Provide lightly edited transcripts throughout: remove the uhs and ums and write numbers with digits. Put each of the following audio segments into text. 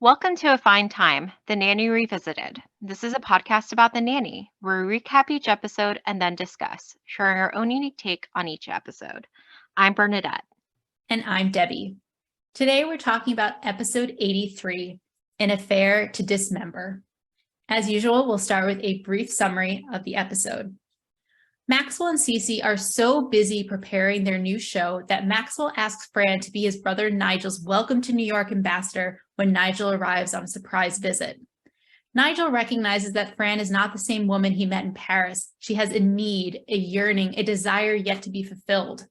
Welcome to A Fine Time, The Nanny Revisited. This is a podcast about The Nanny, where we recap each episode and then discuss, sharing our own unique take on each episode. I'm Bernadette. And I'm Debbie. Today we're talking about episode 83, An Affair to Dismember. As usual, we'll start with a brief summary of the episode. Maxwell and Cece are so busy preparing their new show that Maxwell asks Fran to be his brother Nigel's welcome to New York ambassador when Nigel arrives on a surprise visit. Nigel recognizes that Fran is not the same woman he met in Paris. She has a need, a yearning, a desire yet to be fulfilled.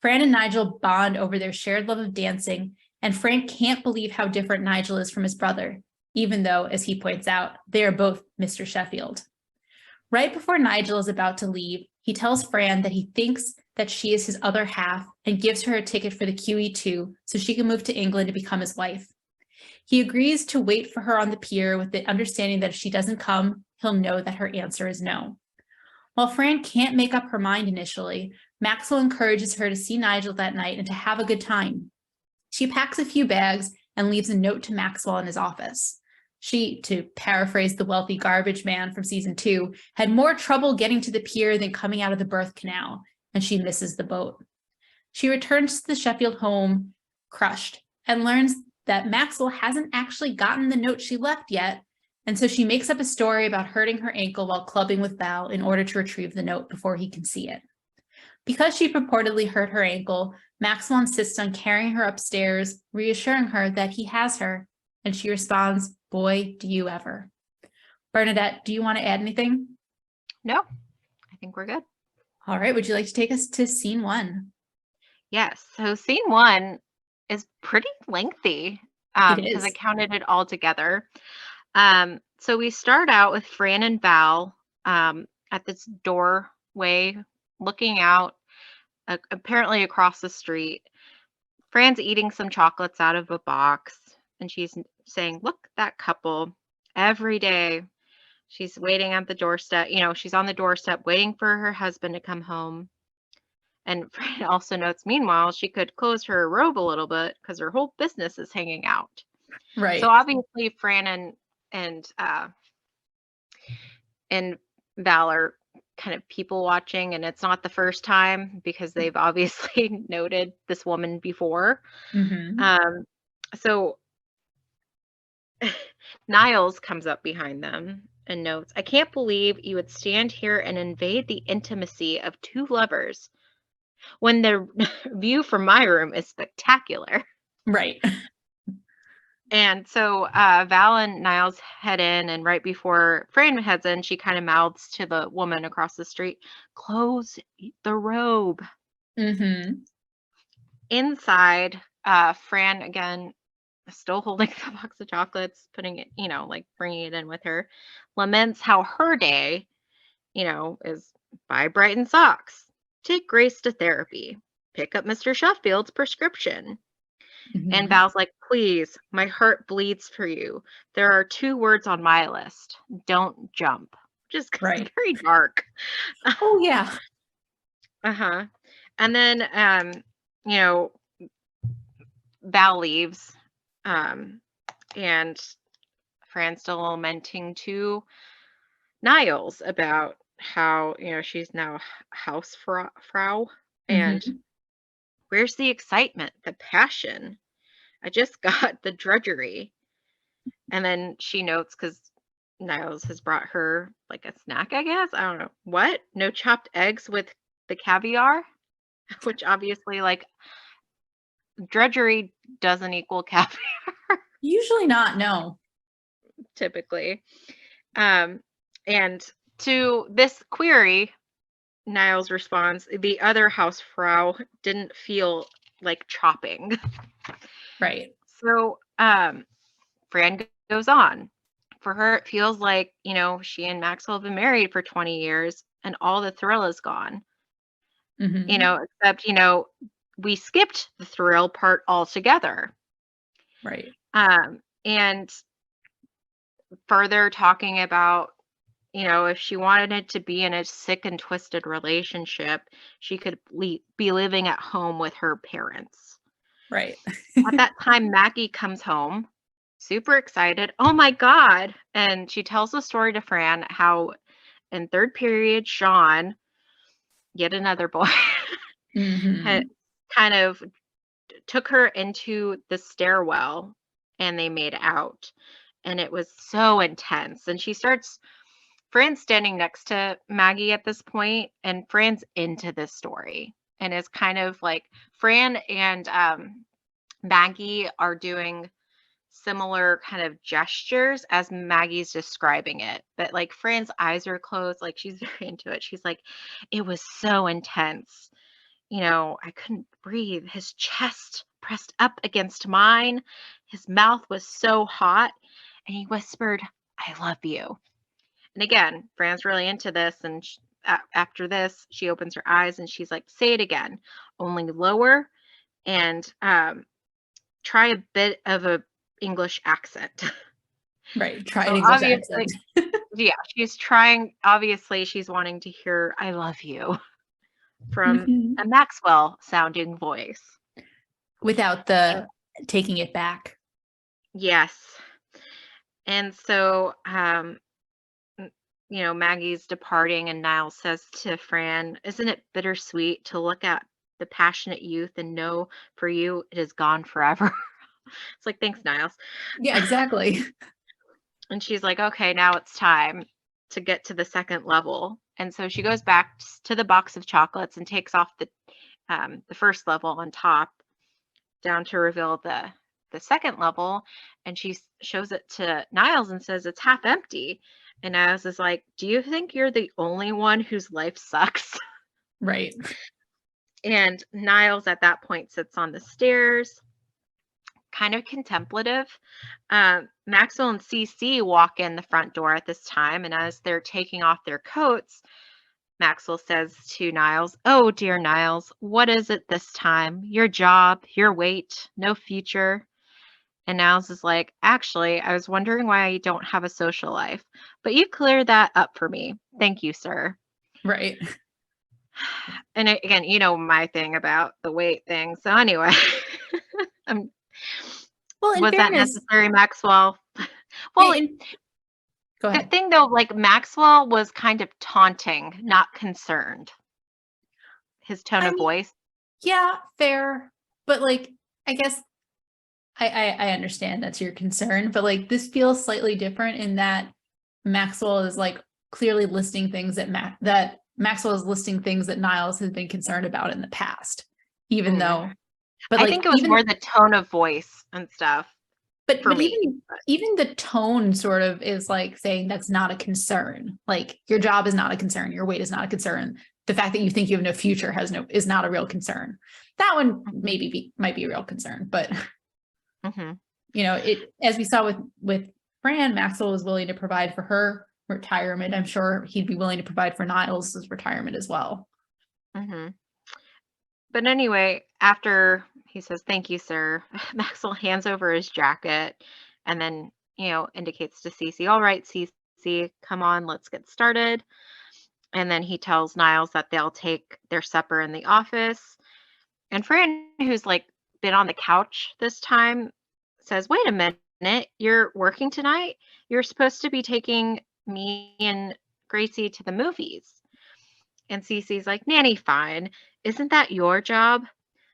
Fran and Nigel bond over their shared love of dancing, and Fran can't believe how different Nigel is from his brother, even though, as he points out, they are both Mr. Sheffield. Right before Nigel is about to leave, he tells Fran that he thinks that she is his other half and gives her a ticket for the QE2 so she can move to England to become his wife. He agrees to wait for her on the pier with the understanding that if she doesn't come, he'll know that her answer is no. While Fran can't make up her mind initially, Maxwell encourages her to see Nigel that night and to have a good time. She packs a few bags and leaves a note to Maxwell in his office. She, to paraphrase the wealthy garbage man from season 2, had more trouble getting to the pier than coming out of the birth canal, and she misses the boat. She returns to the Sheffield home, crushed, and learns that Maxwell hasn't actually gotten the note she left yet, and so she makes up a story about hurting her ankle while clubbing with Val in order to retrieve the note before he can see it. Because she purportedly hurt her ankle, Maxwell insists on carrying her upstairs, reassuring her that he has her, and she responds, "Boy, do you ever." Bernadette, do you want to add anything? No, I think we're good. All right, would you like to take us to scene 1? Yes, so scene 1 is pretty lengthy because I counted it all together. So we start out with Fran and Val at this doorway looking out apparently across the street. Fran's eating some chocolates out of a box and she's saying, "Look, that couple every day." She's waiting at the doorstep. She's on the doorstep waiting for her husband to come home. And Fran also notes, meanwhile, she could close her robe a little bit because her whole business is hanging out. Right. So obviously Fran and Val are kind of people watching, and it's not the first time because they've obviously noted this woman before. Mm-hmm. So Niles comes up behind them and notes, "I can't believe you would stand here and invade the intimacy of two lovers when the view from my room is spectacular." Right. And so Val and Niles head in, and right before Fran heads in, she kind of mouths to the woman across the street, "Close the robe." Mm-hmm. Inside, Fran, again, still holding the box of chocolates, putting it, like bringing it in with her, laments how her day, is buy Brighton socks, take Grace to therapy, pick up Mr. Sheffield's prescription. Mm-hmm. And Val's like, "Please, my heart bleeds for you. There are 2 words on my list. Don't jump." Just Right. very dark. Oh, yeah. Uh-huh. And then, Val leaves. And Fran's still lamenting to Niles about how, she's now Hausfrau. And Mm-hmm. where's the excitement, the passion? I just got the drudgery. And then she notes, because Niles has brought her like a snack, I guess. I don't know. What? No chopped eggs with the caviar? Which obviously, like, drudgery doesn't equal caviar. Usually not, no. Typically. And to this query, Niles responds, "The other Hausfrau didn't feel like chopping." Right. So Fran goes on. For her, it feels like, she and Maxwell have been married for 20 years and all the thrill is gone. Mm-hmm. Except, we skipped the thrill part altogether. Right. And further talking about, if she wanted it to be in a sick and twisted relationship, she could be living at home with her parents. Right. At that time, Maggie comes home, super excited. Oh my God. And she tells the story to Fran how in third period, Sean, yet another boy, had Mm-hmm. kind of took her into the stairwell and they made out. And it was so intense. And Fran's standing next to Maggie at this point, and Fran's into this story and is kind of like Fran and Maggie are doing similar kind of gestures as Maggie's describing it. But like Fran's eyes are closed, like she's very into it. She's like, it was so intense. I couldn't breathe. His chest pressed up against mine. His mouth was so hot. And he whispered, I love you. And again, Fran's really into this. And after this, she opens her eyes and she's like, say it again, only lower and try a bit of a English accent. Right. Try an So English obviously, accent. yeah, she's trying. Obviously, she's wanting to hear "I love you" from Mhm. a Maxwell sounding voice. Without the taking it back. Yes. And so, Maggie's departing, and Niles says to Fran, "Isn't it bittersweet to look at the passionate youth and know for you it is gone forever?" It's like, thanks, Niles. Yeah, exactly. And she's like, okay, now it's time to get to the second level. And so she goes back to the box of chocolates and takes off the first level on top down to reveal the second level. And she shows it to Niles and says it's half empty. And Niles is like, do you think you're the only one whose life sucks? Right. And Niles at that point sits on the stairs, kind of contemplative. Maxwell and Cece walk in the front door at this time, and as they're taking off their coats, Maxwell says to Niles, "Oh, dear Niles, what is it this time? Your job, your weight, no future." And Niles is like, "Actually, I was wondering why I don't have a social life, but you cleared that up for me. Thank you, sir." Right. And again, my thing about the weight thing. So anyway, um, Well, in was that fairness, necessary, Maxwell? Well, in, go the ahead. thing though, like Maxwell was kind of taunting, not concerned. His tone I of mean, voice. yeah, fair. But like, I guess I understand that's your concern, but like this feels slightly different in that Maxwell is like clearly listing things that Maxwell is listing things that Niles has been concerned about in the past, even Mm. though, but I like think it was even more the tone of voice and stuff but for but me. even the tone sort of is like saying that's not a concern. Like your job is not a concern, your weight is not a concern. The fact that you think you have no future is not a real concern. That one Mhm. might be a real concern, but Mhm. it as we saw with Fran, Maxwell was willing to provide for her retirement. I'm sure he'd be willing to provide for Niles' retirement as well. Mhm. But anyway, after he says, "Thank you, sir," Maxwell hands over his jacket and then, indicates to Cece, "All right, Cece, come on, let's get started." And then he tells Niles that they'll take their supper in the office. And Fran, who's like been on the couch this time, says, "Wait a minute, you're working tonight? You're supposed to be taking me and Gracie to the movies." And Cece's like, "Nanny, fine. Isn't that your job?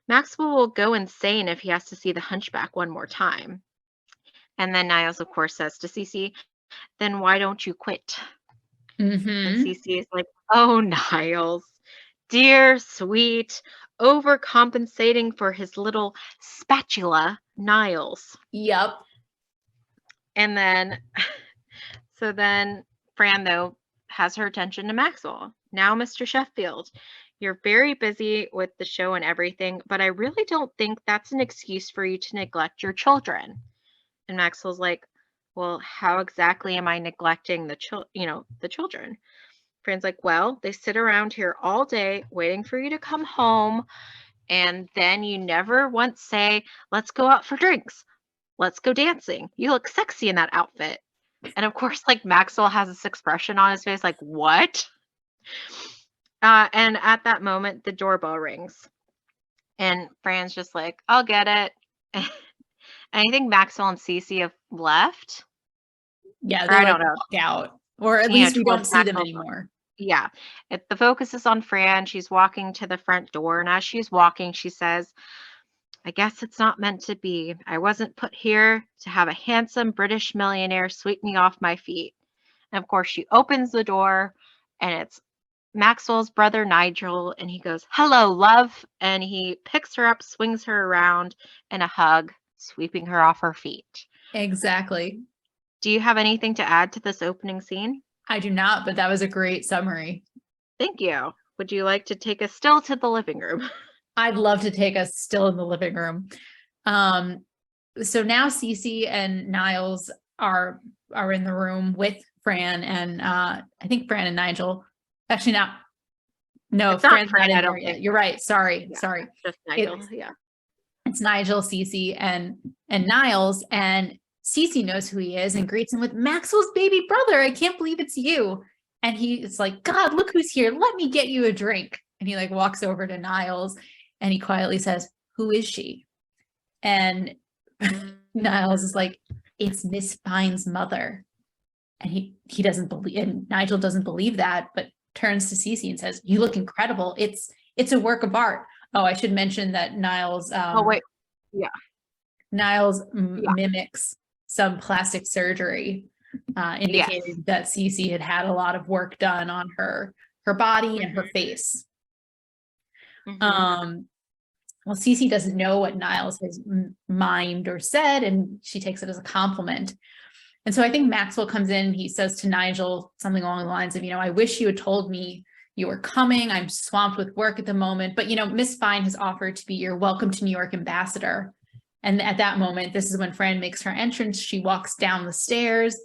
Maxwell will go insane if he has to see the hunchback one more time." And then Niles, of course, says to Cece, "Then why don't you quit?" And Mm-hmm. Cece is like, "Oh, Niles, dear, sweet, overcompensating for his little spatula, Niles." Yep. And then, so then Fran, though, has her attention to Maxwell. "Now, Mr. Sheffield, you're very busy with the show and everything, but I really don't think that's an excuse for you to neglect your children." And Maxwell's like, "Well, how exactly am I neglecting the children?" Fran's like, "Well, they sit around here all day waiting for you to come home. And then you never once say, 'Let's go out for drinks. Let's go dancing. You look sexy in that outfit.'" And of course, like Maxwell has this expression on his face, like, "What?" And at that moment, the doorbell rings. And Fran's just like, "I'll get it." And I think Maxwell and Cece have left, Yeah, or they I like don't know, walk out, or at least we towards don't see them Maxwell's. anymore. Yeah. The focus is on Fran. She's walking to the front door, and as she's walking, she says, I guess it's not meant to be. I wasn't put here to have a handsome British millionaire sweep me off my feet. And of course, she opens the door, and it's Maxwell's brother Nigel, and he goes, Hello, love. And he picks her up, swings her around in a hug, sweeping her off her feet. Exactly. Do you have anything to add to this opening scene? I do not, but that was a great summary. Thank you. Would you like to take us still to the living room? I'd love to take us still in the living room. So now Cece and Niles are in the room with Fran and I think Fran and Nigel. Actually, not. No, It's not Fran's Fran, not I in there don't yet. think. You're right. Sorry. Yeah, Sorry. just Nigel. It's Yeah. Nigel, Cece, and Niles, and Cece knows who he is and greets him with Maxwell's baby brother. I can't believe it's you. And he's like, God, look who's here. Let me get you a drink. And he like walks over to Niles and he quietly says, Who is she? And Niles is like, It's Miss Fine's mother. And he doesn't believe, and Nigel doesn't believe that, but turns to Cece and says, You look incredible. It's a work of art. Oh, I should mention that Niles Oh, wait. Yeah. Niles Yeah. mimics some plastic surgery, indicating Yes. that Cece had a lot of work done on her body and her face. Mm-hmm. Well, Cece doesn't know what Niles has mimed or said, and she takes it as a compliment. And so I think Maxwell comes in and he says to Nigel something along the lines of, I wish you had told me you were coming. I'm swamped with work at the moment. But, Miss Fine has offered to be your welcome to New York ambassador. And at that moment, this is when Fran makes her entrance. She walks down the stairs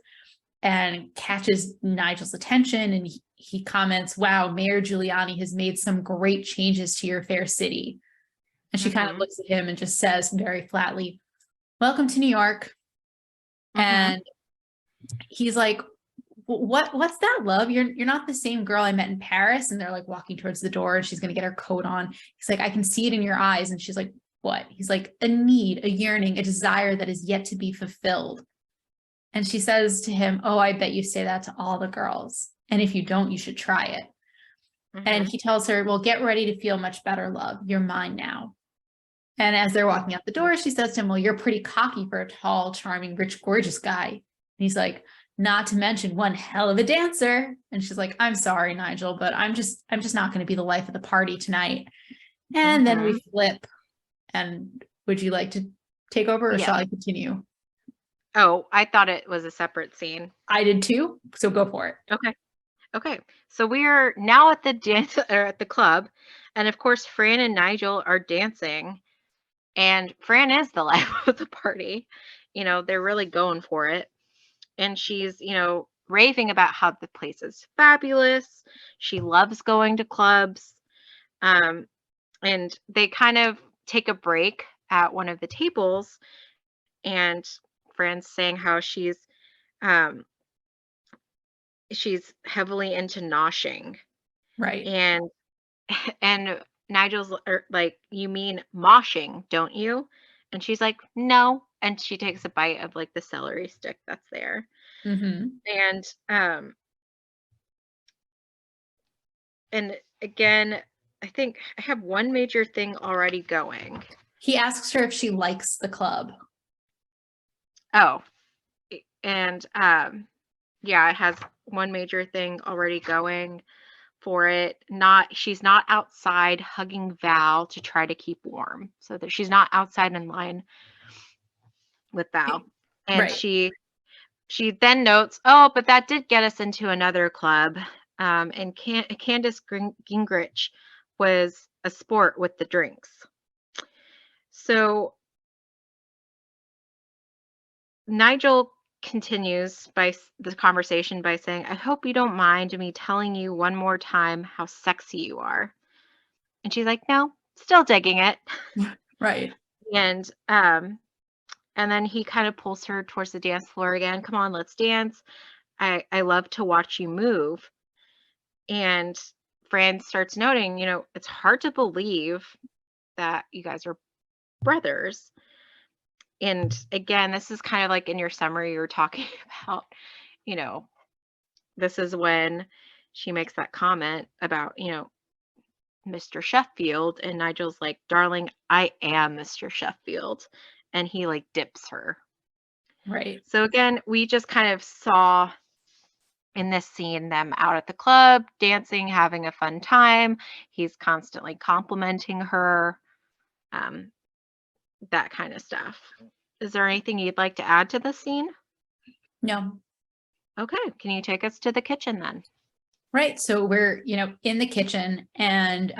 and catches Nigel's attention. And he comments, Wow, Mayor Giuliani has made some great changes to your fair city. And she kind of looks at him and just says very flatly, Welcome to New York. And he's like, what's that, love? You're not the same girl I met in Paris. And they're like walking towards the door and she's going to get her coat on. He's like, I can see it in your eyes. And she's like, what? He's like, a need, a yearning, a desire that is yet to be fulfilled. And she says to him, oh, I bet you say that to all the girls. And if you don't, you should try it. And he tells her, well, get ready to feel much better, love. You're mine now. And as they're walking out the door, she says to him, well, you're pretty cocky for a tall, charming, rich, gorgeous guy. And he's like, not to mention one hell of a dancer. And she's like, I'm sorry, Nigel, but I'm just not going to be the life of the party tonight. And then we flip. And would you like to take over or shall I continue? Oh, I thought it was a separate scene. I did too. So go for it. Okay. So we are now at the dance or at the club. And of course, Fran and Nigel are dancing. And Fran is the life of the party. They're really going for it. And she's, raving about how the place is fabulous. She loves going to clubs. And they kind of take a break at one of the tables. And Fran's saying how she's heavily into noshing. Right. And and Nigel's like, you mean moshing, don't you? And she's like, no. And she takes a bite of like the celery stick that's there. And and again, I think I have one major thing already going. He asks her if she likes the club. Oh, and yeah, it has one major thing already going for it. She's not outside hugging Val to try to keep warm, so that she's not outside in line with Val. And Right. she then notes, oh, but that did get us into another club. And Candace Gingrich was a sport with the drinks. So Nigel continues the conversation by saying, I hope you don't mind me telling you one more time how sexy you are. And she's like, no, still digging it. Right. And then he kind of pulls her towards the dance floor again. Come on, let's dance. I love to watch you move. And Fran starts noting, it's hard to believe that you guys are brothers. And again, this is kind of like in your summary you were talking about, you know, this is when she makes that comment about, Mr. Sheffield, and Nigel's like, "Darling, I am Mr. Sheffield." And he like dips her. Right. So again, we just kind of saw in this scene them out at the club, dancing, having a fun time. He's constantly complimenting her, um, that kind of stuff. Is there anything you'd like to add to the scene? No. Okay, can you take us to the kitchen then? Right. So we're, in the kitchen, and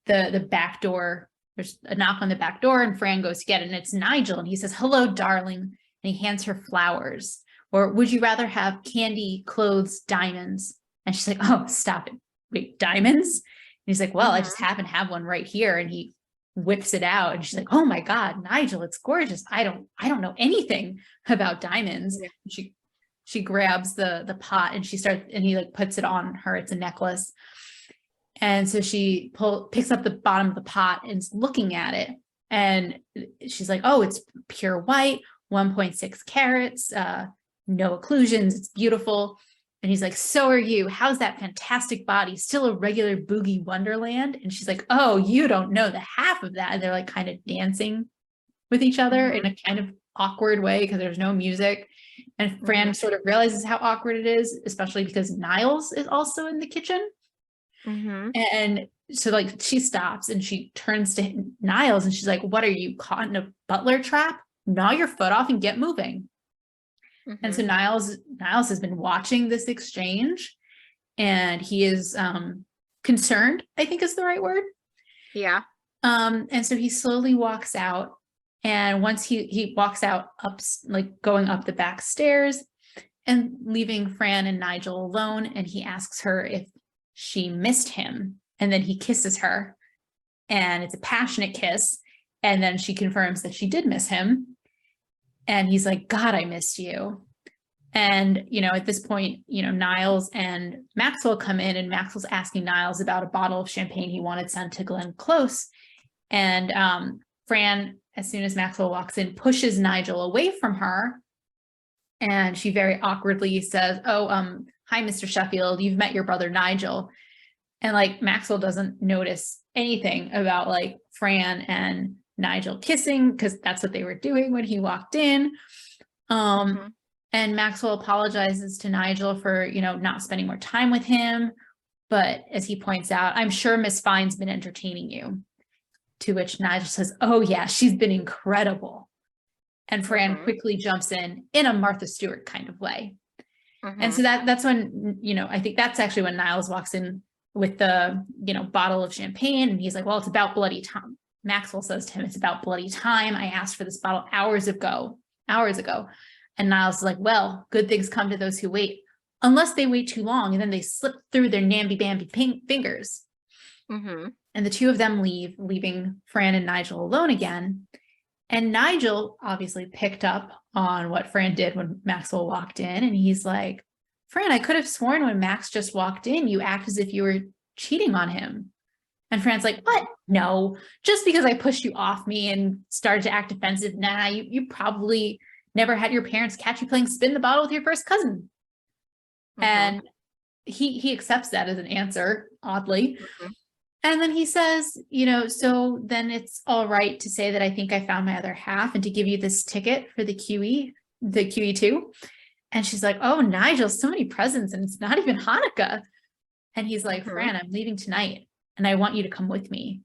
the back door, there's a knock on the back door, and Fran goes to get it, and it's Nigel, and he says, "Hello, darling." And he hands her flowers. Or, "Would you rather have candy, clothes, diamonds?" And she's like, "Oh, stop it. Wait, diamonds?" And he's like, "Well, I just Mhm. happen to have one right here." And he whips it out, and she's like, "Oh my God, Nigel, it's gorgeous. I don't know anything about diamonds." Yeah. She grabs the pot, and he like puts it on her. It's a necklace. And so she picks up the bottom of the pot and is looking at it. And she's like, "Oh, it's pure white, 1.6 carats, no occlusions. It's beautiful." And he's like, "So are you. How's that fantastic body? Still a regular boogie wonderland?" And she's like, "Oh, you don't know the half of that." And they're like kind of dancing with each other in Mhm. a kind of awkward way because there's no music. And Mhm. Fran sort of realizes how awkward it is, especially because Niles is also in the kitchen. Mhm. And so like she stops and she turns to Niles and she's like, "What are you, caught in a butler trap? Gnaw your foot off and get moving." And so Mhm. Niles has been watching this exchange, and he is concerned, I think is the right word. Yeah. And so he slowly walks out. And once he walks out, up, like going up the back stairs and leaving Fran and Nigel alone, and he asks her if she missed him. And then he kisses her, and it's a passionate kiss. And then she confirms that she did miss him. And he's like, "God, I missed you." And, at this point, Niles and Maxwell come in, and Maxwell's asking Niles about a bottle of champagne he wanted sent to Glenn Close. And Fran, as soon as Maxwell walks in, pushes Nigel away from her. And she very awkwardly says, "Oh, hi, Mr. Sheffield. You've met your brother Nigel." And like Maxwell doesn't notice anything about like Fran and Nigel kissing because that's what they were doing when he walked in. Um, Mhm. and Maxwell apologizes to Nigel for, not spending more time with him. But as he points out, "I'm sure Miss Fine's been entertaining you." To which Nigel says, "Oh yeah, she's been incredible." And Fran Mhm. quickly jumps in a Martha Stewart kind of way. And so Mhm. that's when, I think that's actually when Niles walks in with the, bottle of champagne. And he's like, "Well, it's about bloody time." Maxwell says to him, "It's about bloody time. I asked for this bottle hours ago. Hours ago." And Niles is like, "Well, good things come to those who wait, unless they wait too long and then they slip through their namby-bamby fingers." Mhm. And the two of them leave, leaving Fran and Nigel alone again. And Nigel obviously picked up on what Fran did when Maxwell walked in. And he's like, "Fran, I could have sworn when Max just walked in, you act as if you were cheating on him." And Fran's like, "What? No, just because I pushed you off me and started to act defensive. Nah, you probably never had your parents catch you playing spin the bottle with your first cousin." Mhm. And he accepts that as an answer, oddly. Mhm. And then he says, "So then it's all right to say that I think I found my other half and to give you this ticket for the QE2." And she's like, "Oh, Nigel, so many presents, and it's not even Hanukkah." And he's like, Mhm. "Fran, I'm leaving tonight and I want you to come with me."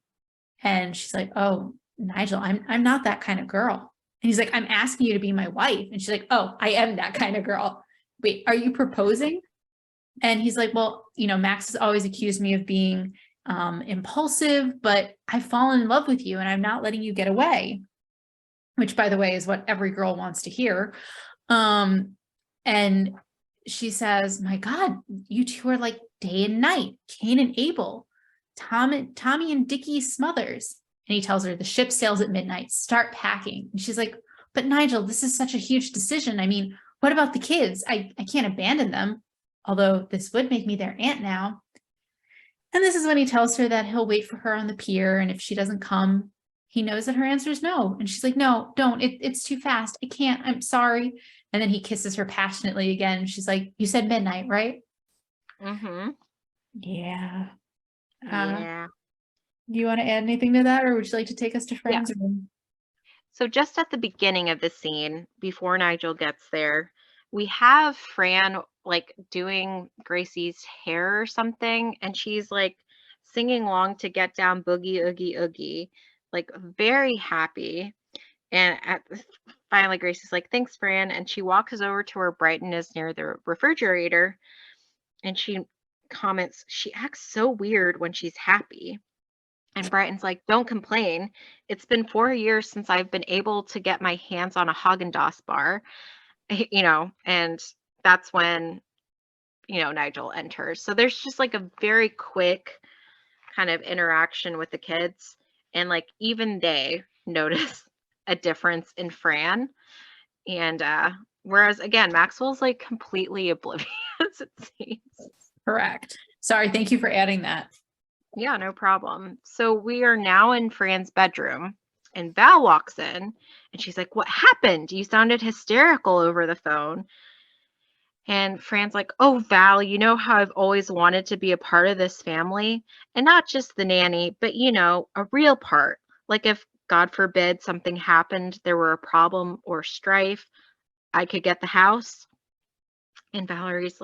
And she's like, "Oh, Nigel, I'm not that kind of girl." And he's like, "I'm asking you to be my wife." And she's like, "Oh, I am that kind of girl. Wait, are you proposing?" And he's like, "Well, Max has always accused me of being impulsive, but I've fallen in love with you and I'm not letting you get away," which, by the way, is what every girl wants to hear. Um, and she says, "My God, you two are like day and night, Cain and Abel, Tommy and Dickie Smothers." And he tells her the ship sails at midnight, start packing. And she's like, "But Nigel, this is such a huge decision. I mean, what about the kids? I can't abandon them, although this would make me their aunt now." And this is when he tells her that he'll wait for her on the pier. And if she doesn't come, he knows that her answer is no. And she's like, no, don't. It's too fast. I can't. I'm sorry. And then he kisses her passionately again. And she's like, you said midnight, right? Mm-hmm. Yeah. Yeah. Do you want to add anything to that, or would you like to take us to Yeah. Fran's room? So just at the beginning of the scene, before Nigel gets there, we have Fran like doing Gracie's hair or something, and she's like singing along to Get Down Boogie Oogie Oogie, like very happy. And finally, Gracie's like, "Thanks, Fran," and she walks over to where Brighton is near the refrigerator, and she comments, "She acts so weird when she's happy." And Brighton's like, "Don't complain. It's been 4 years since I've been able to get my hands on a Haagen-Dazs bar," and that's when, Nigel enters. So there's just like a very quick kind of interaction with the kids. And like even they notice a difference in Fran. And whereas again, Maxwell's like completely oblivious, it seems. Correct. Sorry. Thank you for adding that. Yeah, no problem. So we are now in Fran's bedroom, and Val walks in, and she's like, "What happened? You sounded hysterical over the phone." And Fran's like, "Oh, Val, you know how I've always wanted to be a part of this family, and not just the nanny, but a real part. Like if, God forbid, something happened, there were a problem or strife, I could get the house." And Val's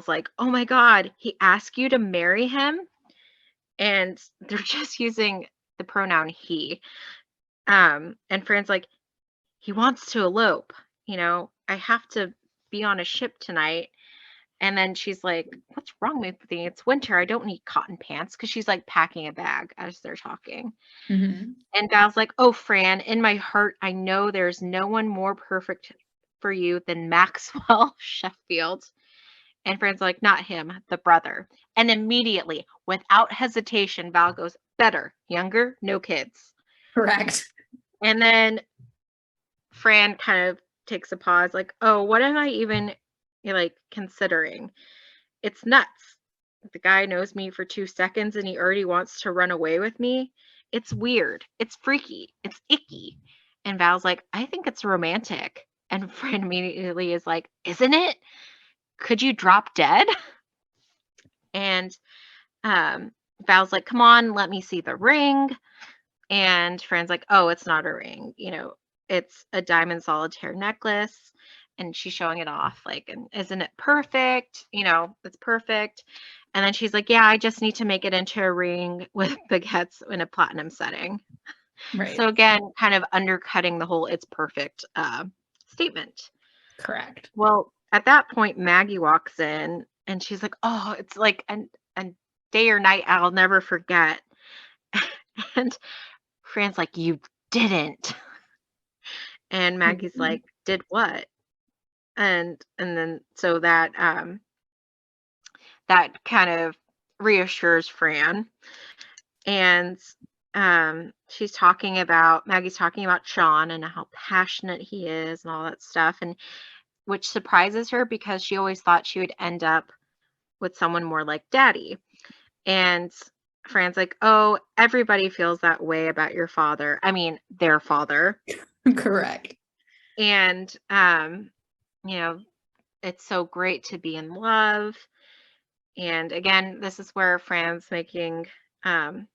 like, "Oh my God, he asked you to marry him?" And they're just using the pronoun he. And Fran's like, "He wants to elope. I have to be on a ship tonight." And then she's like, "What's wrong with me? It's winter. I don't need cotton pants," because she's like packing a bag as they're talking. Mm-hmm. And Val's like, "Oh, Fran, in my heart, I know there's no one more perfect for you than Maxwell Sheffield." And Fran's like, "Not him, the brother." And immediately, without hesitation, Val goes, "Better, younger, no kids." Correct. And then Fran kind of takes a pause, like, "Oh, what am I even like considering? It's nuts. The guy knows me for 2 seconds and he already wants to run away with me. It's weird. It's freaky. It's icky." And Val's like, "I think it's romantic." And Fran immediately is like, "Isn't it? Could you drop dead?" And Val's like, "Come on, let me see the ring." And Fran's like, "Oh, it's not a ring. It's a diamond solitaire necklace." And she's showing it off, like, "And isn't it perfect? It's perfect." And then she's like, "Yeah, I just need to make it into a ring with baguettes in a platinum setting." Right. So again, kind of undercutting the whole "it's perfect" statement. Correct. Well, at that point, Maggie walks in and she's like, "Oh, it's like a day or night I'll never forget." And Fran's like, "You didn't." And Maggie's Mhm. like, "Did what?" And then so that kind of reassures Fran. And Maggie's talking about Sean and how passionate he is and all that stuff, and which surprises her because she always thought she would end up with someone more like Daddy. And Fran's like, "Oh, everybody feels that way about your father. I mean, their father." Correct. And you know, it's so great to be in love. And again, this is where Fran's making um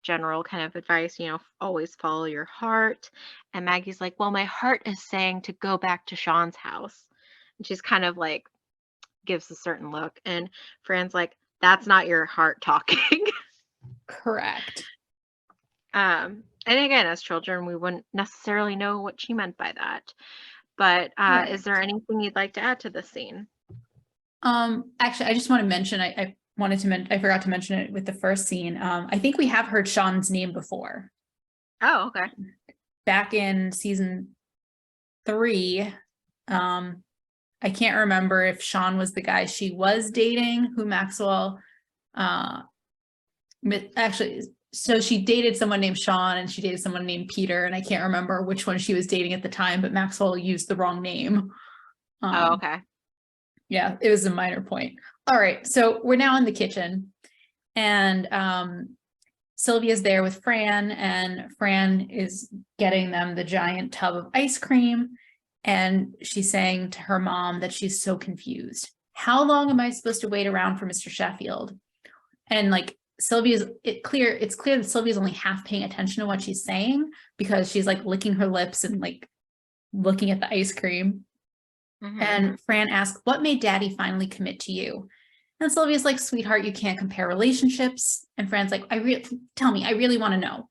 general kind of advice, always follow your heart. And Maggie's like, "Well, my heart is saying to go back to Sean's house." And she's kind of like gives a certain look. And Fran's like, "That's not your heart talking." Correct. And again, as children, we wouldn't necessarily know what she meant by that. But is Right. there anything you'd like to add to this scene? Actually, I just want to mention, I forgot to mention it with the first scene. I think we have heard Sean's name before. Oh, okay. Back in season 3. I can't remember if Sean was the guy she was dating, who Maxwell, actually, so she dated someone named Sean and she dated someone named Peter, and I can't remember which one she was dating at the time, but Maxwell used the wrong name. Oh, okay. Yeah, it was a minor point. All right, so we're now in the kitchen, and Sylvia's there with Fran, and Fran is getting them the giant tub of ice cream. And she's saying to her mom that she's so confused. How long am I supposed to wait around for Mr. Sheffield? And like it's clear that Sylvia's only half paying attention to what she's saying because she's like licking her lips and like looking at the ice cream. And Fran asks, what made Daddy finally commit to you? And Sylvia's like, sweetheart, you can't compare relationships. And Fran's like, tell me, I really want to know.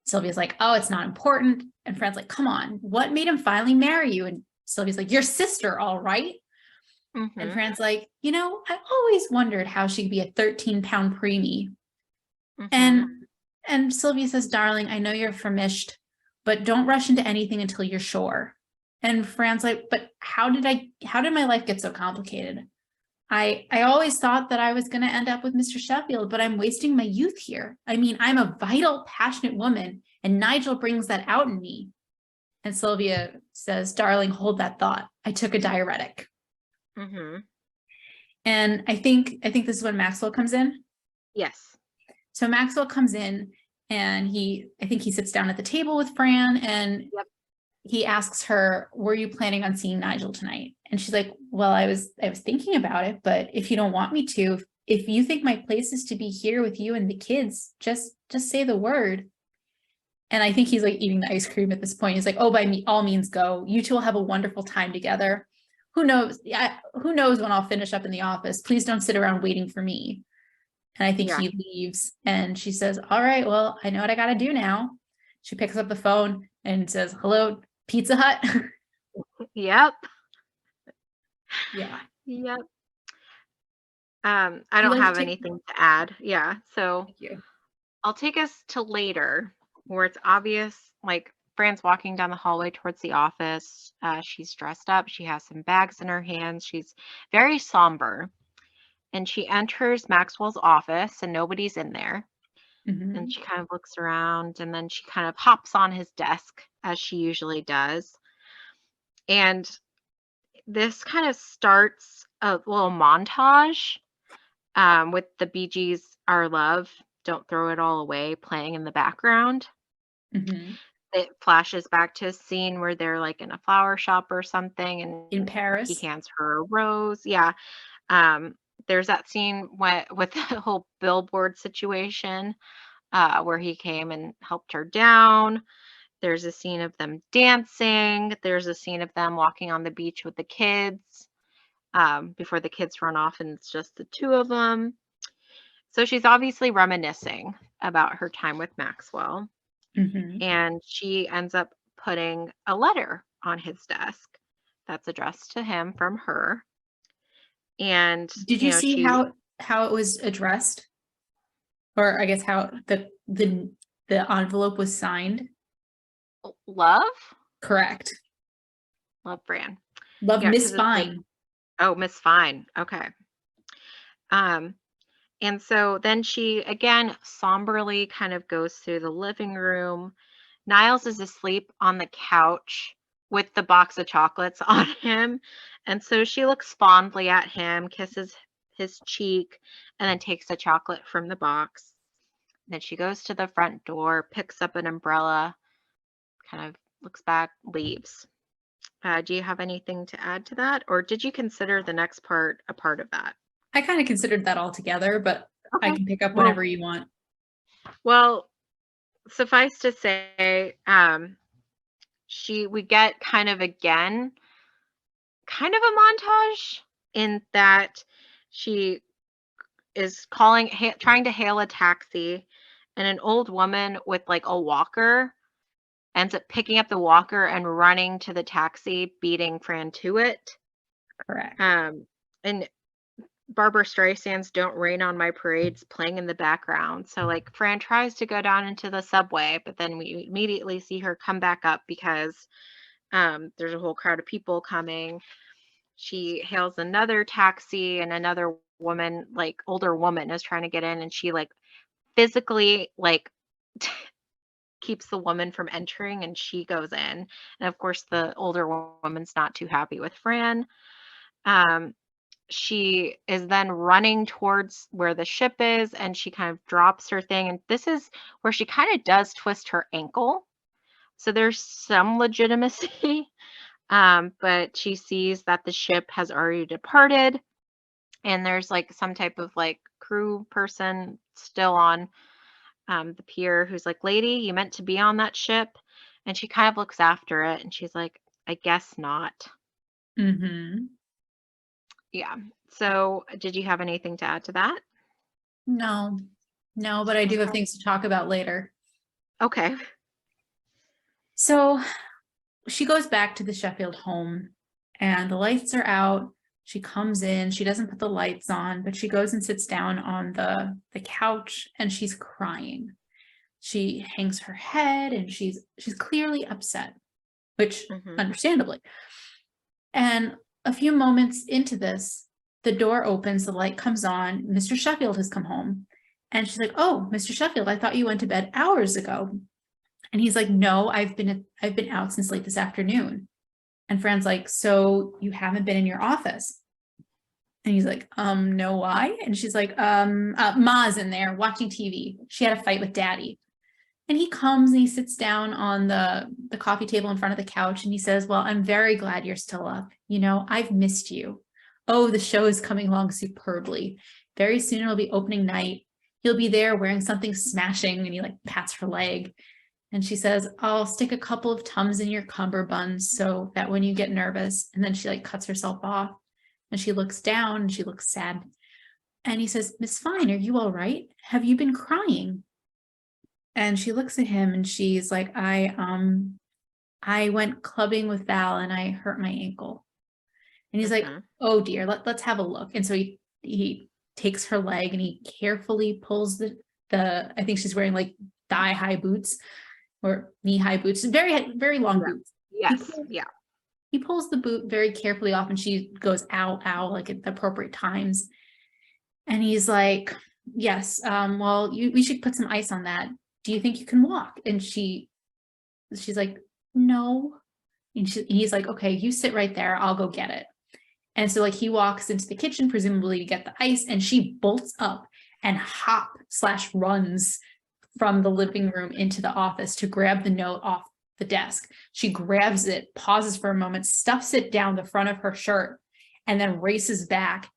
Sylvia's like, oh, it's not important. And Fran's like, come on, what made him finally marry you? And Sylvia's like, your sister, all right. And Fran's like, I always wondered how she'd be a 13-pound preemie. And Sylvia says, darling, I know you're famished, but don't rush into anything until you're sure. And Fran's like, but how did my life get so complicated? I always thought that I was going to end up with Mr. Sheffield, but I'm wasting my youth here. I mean, I'm a vital, passionate woman, and Nigel brings that out in me. And Sylvia says, darling, hold that thought. I took a diuretic. And I think this is when Maxwell comes in. Yes. So Maxwell comes in and I think he sits down at the table with Fran, and he asks her, were you planning on seeing Nigel tonight? And she's like, well, I was thinking about it, but if you don't want me to, if you think my place is to be here with you and the kids, just say the word. And I think he's like eating the ice cream at this point. He's like, oh, by all means go. You two will have a wonderful time together. Who knows? Who knows when I'll finish up in the office? Please don't sit around waiting for me. And I think he leaves, and she says, all right, well, I know what I got to do now. She picks up the phone and says, hello, Pizza Hut. Yep. Yeah. Yep. I don't have anything to add. Yeah. So I'll take us to later where it's obvious, like Fran's walking down the hallway towards the office. She's dressed up. She has some bags in her hands. She's very somber. And she enters Maxwell's office and nobody's in there. And she kind of looks around, and then she kind of hops on his desk as she usually does. And this kind of starts a little montage with the Bee Gees' Our Love, Don't Throw It All Away playing in the background. It flashes back to a scene where they're like in a flower shop or something, and in Paris. He hands her a rose. Yeah. There's that scene with the whole billboard situation where he came and helped her down. There's a scene of them dancing. There's a scene of them walking on the beach with the kids before the kids run off and it's just the two of them. So she's obviously reminiscing about her time with Maxwell. And she ends up putting a letter on his desk that's addressed to him from her. And did you see how it was addressed, or I guess how the envelope was signed? Love? Correct. Love Fran. Love Miss Fine. Oh, Miss Fine. Okay. And so then she again somberly kind of goes through the living room. Niles is asleep on the couch with the box of chocolates on him. And so she looks fondly at him, kisses his cheek, and then takes a chocolate from the box. Then she goes to the front door, picks up an umbrella, kind of looks back, leaves. Do you have anything to add to that? Or did you consider the next part a part of that? I kind of considered that all together, but okay. I can pick up whatever you want. Well, suffice to say, we get kind of a montage in that she is trying to hail a taxi, and an old woman with like a walker ends up picking up the walker and running to the taxi, beating Fran to it. Correct. And Barbara Streisand's Don't Rain on My Parade's playing in the background. So like Fran tries to go down into the subway, but then we immediately see her come back up because there's a whole crowd of people coming. She hails another taxi, and another woman, like older woman, is trying to get in, and she like physically like keeps the woman from entering, and she goes in. And of course the older woman's not too happy with Fran. she is then running towards where the ship is, and she kind of drops her thing. And this is where she kind of does twist her ankle. So there's some legitimacy. But she sees that the ship has already departed, and there's like some type of like crew person still on the pier who's like, "Lady, you meant to be on that ship." And she kind of looks after it and she's like, "I guess not." Mm-hmm. Yeah. So, did you have anything to add to that? No, but I do have Okay. things to talk about later. Okay. So she goes back to the Sheffield home and the lights are out. She comes in, she doesn't put the lights on, but she goes and sits down on the couch and she's crying. She hangs her head and she's clearly upset, which Hmm. understandably. And a few moments into this, the door opens, the light comes on, Mr. Sheffield has come home. And she's like, "Oh, Mr. Sheffield, I thought you went to bed hours ago." And he's like, "No, I've been out since late this afternoon." And Fran's like, "So you haven't been in your office?" And he's like, "No, why?" And she's like, Ma's in there watching TV. She had a fight with Daddy." And he comes and he sits down on the coffee table in front of the couch and he says, "Well, I'm very glad you're still up. You know, I've missed you. Oh, the show is coming along superbly. Very soon it'll be opening night. You'll be there wearing something smashing." And he like pats her leg. And she says, "I'll stick a couple of Tums in your cummerbund so that when you get nervous." And then she like cuts herself off and she looks down and she looks sad. And he says, "Miss Fine, are you all right? Have you been crying?" And she looks at him and she's like, I went clubbing with Val and I hurt my ankle." And he's like, Hmm. "Oh dear, let's have a look." And so he takes her leg and he carefully pulls the I think she's wearing like thigh high boots or knee high boots, very long Yeah. boots. He Yes. pulls, Yeah. he pulls the boot very carefully off and she goes, "Ow, ow," like at the appropriate times. And he's like, "Yes, well, we should put some ice on that. Do you think you can walk?" And she's like, "No." And he's like, "Okay, you sit right there. I'll go get it." And so like he walks into the kitchen, presumably to get the ice, and she bolts up and hop slash runs from the living room into the office to grab the note off the desk. She grabs it, pauses for a moment, stuffs it down the front of her shirt, and then races back,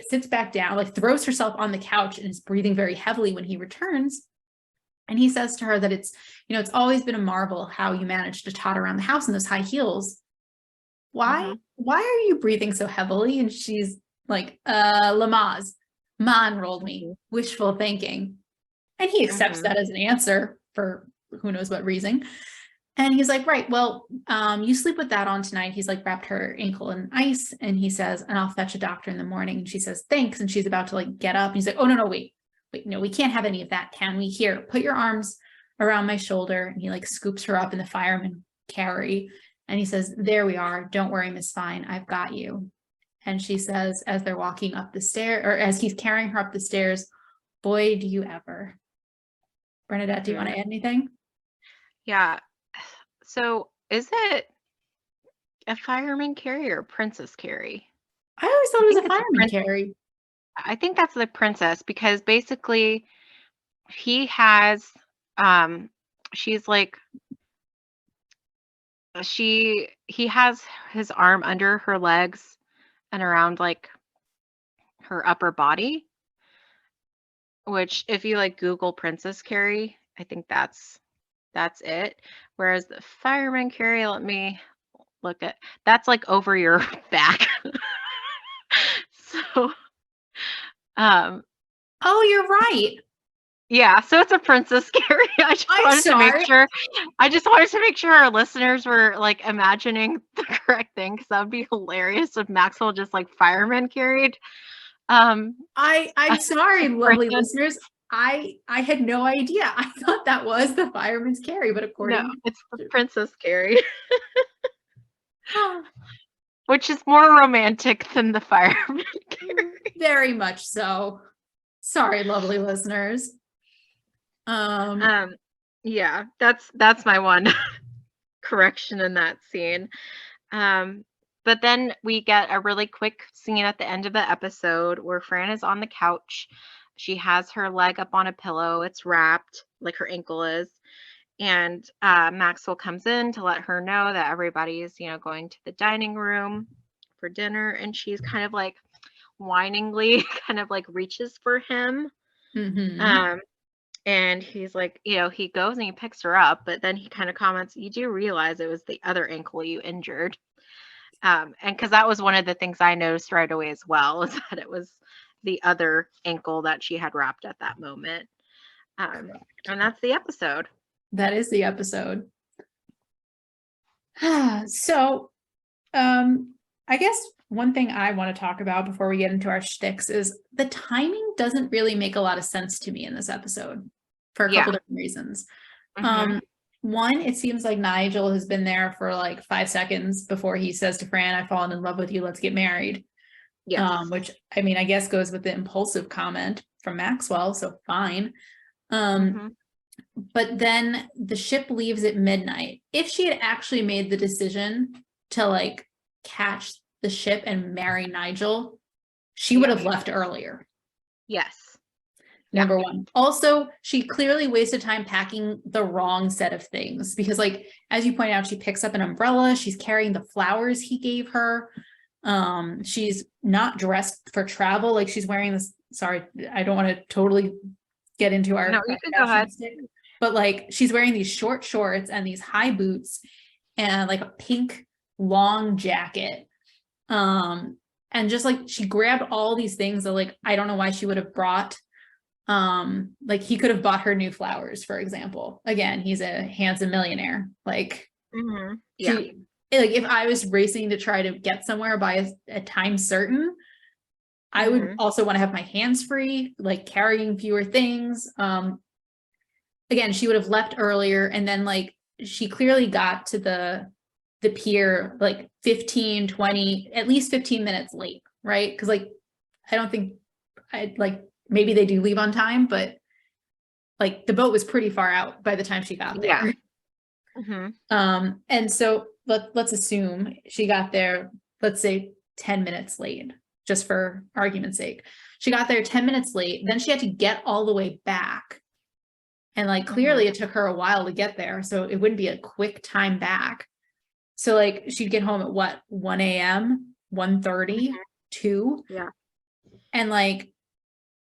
sits back down, like throws herself on the couch and is breathing very heavily when he returns. And he says to her that it's always been a marvel how you managed to totter around the house in those high heels. Why? Hmm. Why are you breathing so heavily? And she's like, Lamaze. Ma enrolled me. Hmm. Wishful thinking. And he accepts Hmm. that as an answer for who knows what reason. And he's like, "Right, well, you sleep with that on tonight." He's like wrapped her ankle in ice and he says, "And I'll fetch a doctor in the morning." And she says, "Thanks." And she's about to like get up. And he's like, "Oh, no, wait, no, we can't have any of that, can we? Here, put your arms around my shoulder." And he like scoops her up in the fireman carry. And he says, "There we are. Don't worry, Miss Fine. I've got you." And she says, as they're walking up the stair, or as he's carrying her up the stairs, "Boy, do you ever." Bernadette, do you want Hmm. to add anything? Yeah. So, is it a fireman carry or a princess carry? I always thought I it was think a it's a fireman prince. carry. I think that's the princess because basically he has um she's like he has his arm under her legs and around like her upper body, which if you like Google princess carry, I think that's it. Whereas the fireman carry, let me look at that's like over your back. So um Oh, you're right. yeah, so it's a princess carry. I just I'm wanted to make sorry. sure I just wanted to make sure our listeners were, like, imagining the correct thing, because that would be hilarious if Maxwell just, like, fireman carried, um, I'm a sorry, lovely princess. listeners. I had no idea. I thought that was the fireman's carry, but No, according it's the to princess carry, oh, which is more romantic than the fireman carry. very much so. Sorry, lovely listeners. Um, Um, yeah, that's my one correction in that scene. Um, But then we get a really quick scene at the end of the episode where Fran is on the couch. She has her leg up on a pillow. It's wrapped, like her ankle is. And Maxwell comes in to let her know that everybody's, going to the dining room for dinner. And she's kind of like whiningly kind of like reaches for him. And he's like, he goes and he picks her up, but then he kind of comments, you do realize it was the other ankle you injured. And because that was one of the things I noticed right away as well, is that it was the other ankle that she had wrapped at that moment. And that's the episode. That is the episode. So, I guess one thing I want to talk about before we get into our shticks is the timing doesn't really make a lot of sense to me in this episode for a couple different reasons. One, it seems like Nigel has been there for like 5 seconds before he says to Fran, I've fallen in love with you, let's get married. Yes. Which, I mean, I guess goes with the impulsive comment from Maxwell, so fine. But then the ship leaves at midnight. If she had actually made the decision to like catch the ship and marry Nigel, she would have left earlier. Yes. Number one. Also, she clearly wasted time packing the wrong set of things because, like, as you point out, she picks up an umbrella. She's carrying the flowers he gave her. She's not dressed for travel. Like, she's wearing this. Sorry, I don't want to totally get into our. No, you can go ahead. But like, she's wearing these short shorts and these high boots and like a pink long jacket. And just like she grabbed all these things that like I don't know why she would have brought. Like he could have bought her new flowers, for example. Again, he's a handsome millionaire. Like, like if I was racing to try to get somewhere by a time certain, I would also want to have my hands free, like carrying fewer things. Again, she would have left earlier, and then like she clearly got to the pier like 15, 20, at least 15 minutes late, right? Because like I don't think maybe they do leave on time, but like the boat was pretty far out by the time she got there. And so let's assume she got there, let's say 10 minutes late, just for argument's sake. She got there 10 minutes late, then she had to get all the way back. And like clearly it took her a while to get there, so it wouldn't be a quick time back. So like she'd get home at what, 1 a.m., 1:30, 2? Yeah. And like,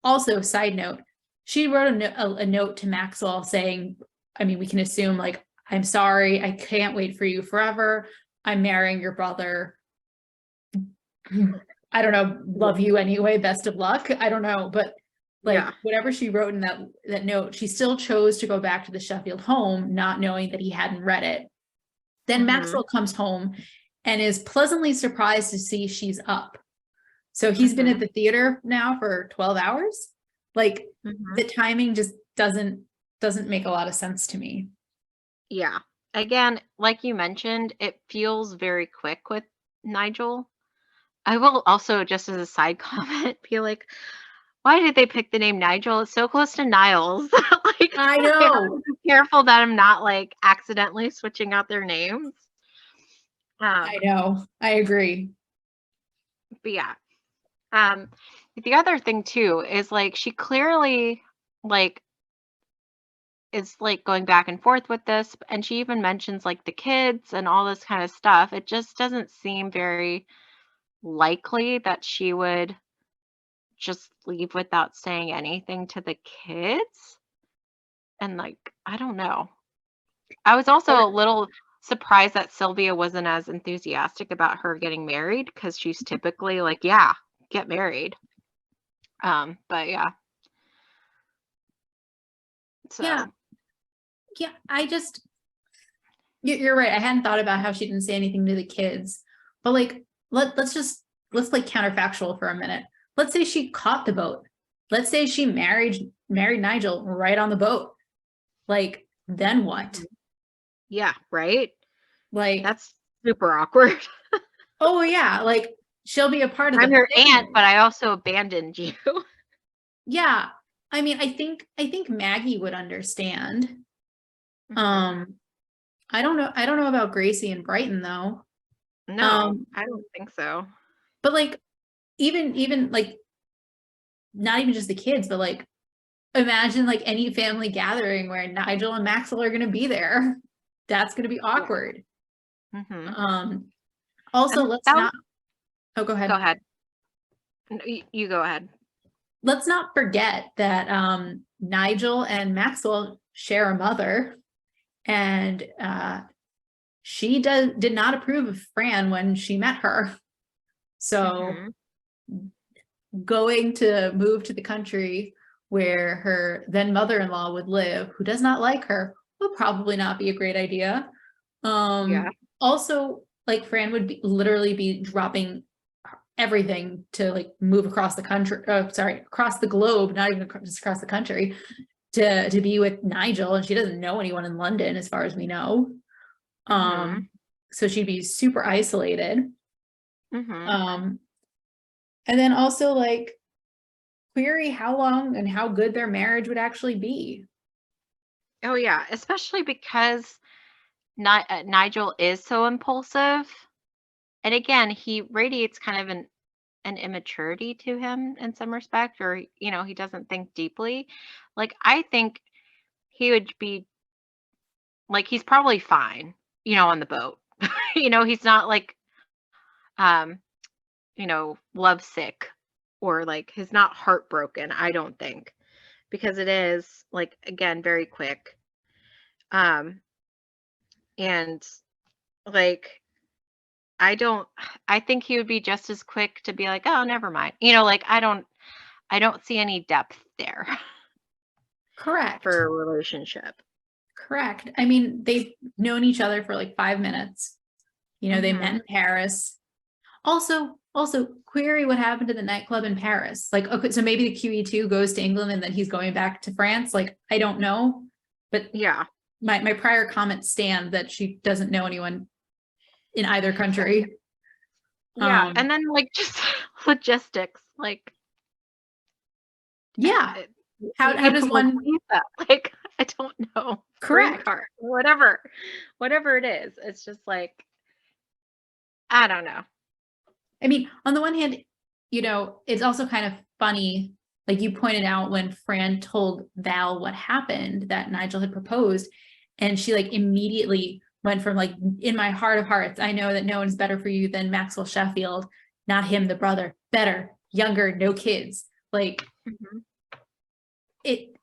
also, side note, she wrote a note to Maxwell saying, I mean, we can assume like, I'm sorry, I can't wait for you forever. I'm marrying your brother. I don't know, love you anyway, best of luck. I don't know, but like whatever she wrote in that note, she still chose to go back to the Sheffield home, not knowing that he hadn't read it. Then Maxwell comes home and is pleasantly surprised to see she's up. So he's been at the theater now for 12 hours. Like the timing just doesn't make a lot of sense to me. Yeah. Again, like you mentioned, it feels very quick with Nigel. I will also, just as a side comment, be like, why did they pick the name Nigel? It's so close to Niles. Like, I know. Be careful that I'm not like accidentally switching out their names. I know. I agree. But yeah. The other thing too is like she clearly like is like going back and forth with this, and she even mentions like the kids and all this kind of stuff. It just doesn't seem very likely that she would just leave without saying anything to the kids. And like, I don't know. I was also a little surprised that Sylvia wasn't as enthusiastic about her getting married, because she's typically like, yeah, get married. But yeah. So yeah, you're right. I hadn't thought about how she didn't say anything to the kids, but like let's like counterfactual for a minute. Let's say she caught the boat. Let's say she married Nigel right on the boat. Like, then what? Yeah, right? Like, that's super awkward. Oh yeah, like she'll be a part of I'm your aunt, but I also abandoned you. Yeah. I mean, I think Maggie would understand. I don't know about Gracie and Brighton though. No, Um, I don't think so. but like even like not even just the kids, but like imagine like any family gathering where Nigel and Maxwell are going to be there. That's going to be Yeah. awkward. Mhm. Also, And let's that was not, oh, go go ahead. ahead. No, you go ahead. Let's not forget that Nigel and Maxwell share a mother, and did not approve of Fran when she met her. So Mhm. going to move to the country where her then mother-in-law would live, who does not like her, would probably not be a great idea. Yeah. Also, like Fran would literally be dropping everything to like move across the country, across the globe, not even just across the country, to be with Nigel, and she doesn't know anyone in London as far as we know. Mhm. So she'd be super isolated. Mhm. Um, and then also like query how long and how good their marriage would actually be. Oh yeah, especially because Nigel is so impulsive. And again, he radiates kind of an immaturity to him in some respect, or he doesn't think deeply. Like I think he would be like he's probably fine, on the boat. He's not like um, lovesick or like he's not heartbroken, I don't think. Because it is like again very quick. Um and like I think he would be just as quick to be like, "Oh, never mind." Like I don't see any depth there Correct. for a relationship. Correct. I mean, they've known each other for like 5 minutes. They met Mhm. in Paris. Also query what happened to the nightclub in Paris. Like, okay, so maybe the QE2 goes to England and then he's going back to France. Like, I don't know. But Yeah. my prior comments stand that she doesn't know anyone in either country. Yeah, Um, and then like just logistics, like yeah. it, How does like one visa, like I don't know, green correct? card, whatever it is. It's just like I don't know. I mean, on the one hand, it's also kind of funny. Like you pointed out when Fran told Val what happened, that Nigel had proposed, and she like immediately went from like, in my heart of hearts, I know that no one's better for you than Maxwell Sheffield, not him, the brother, better, younger, no kids. Like Mhm. it,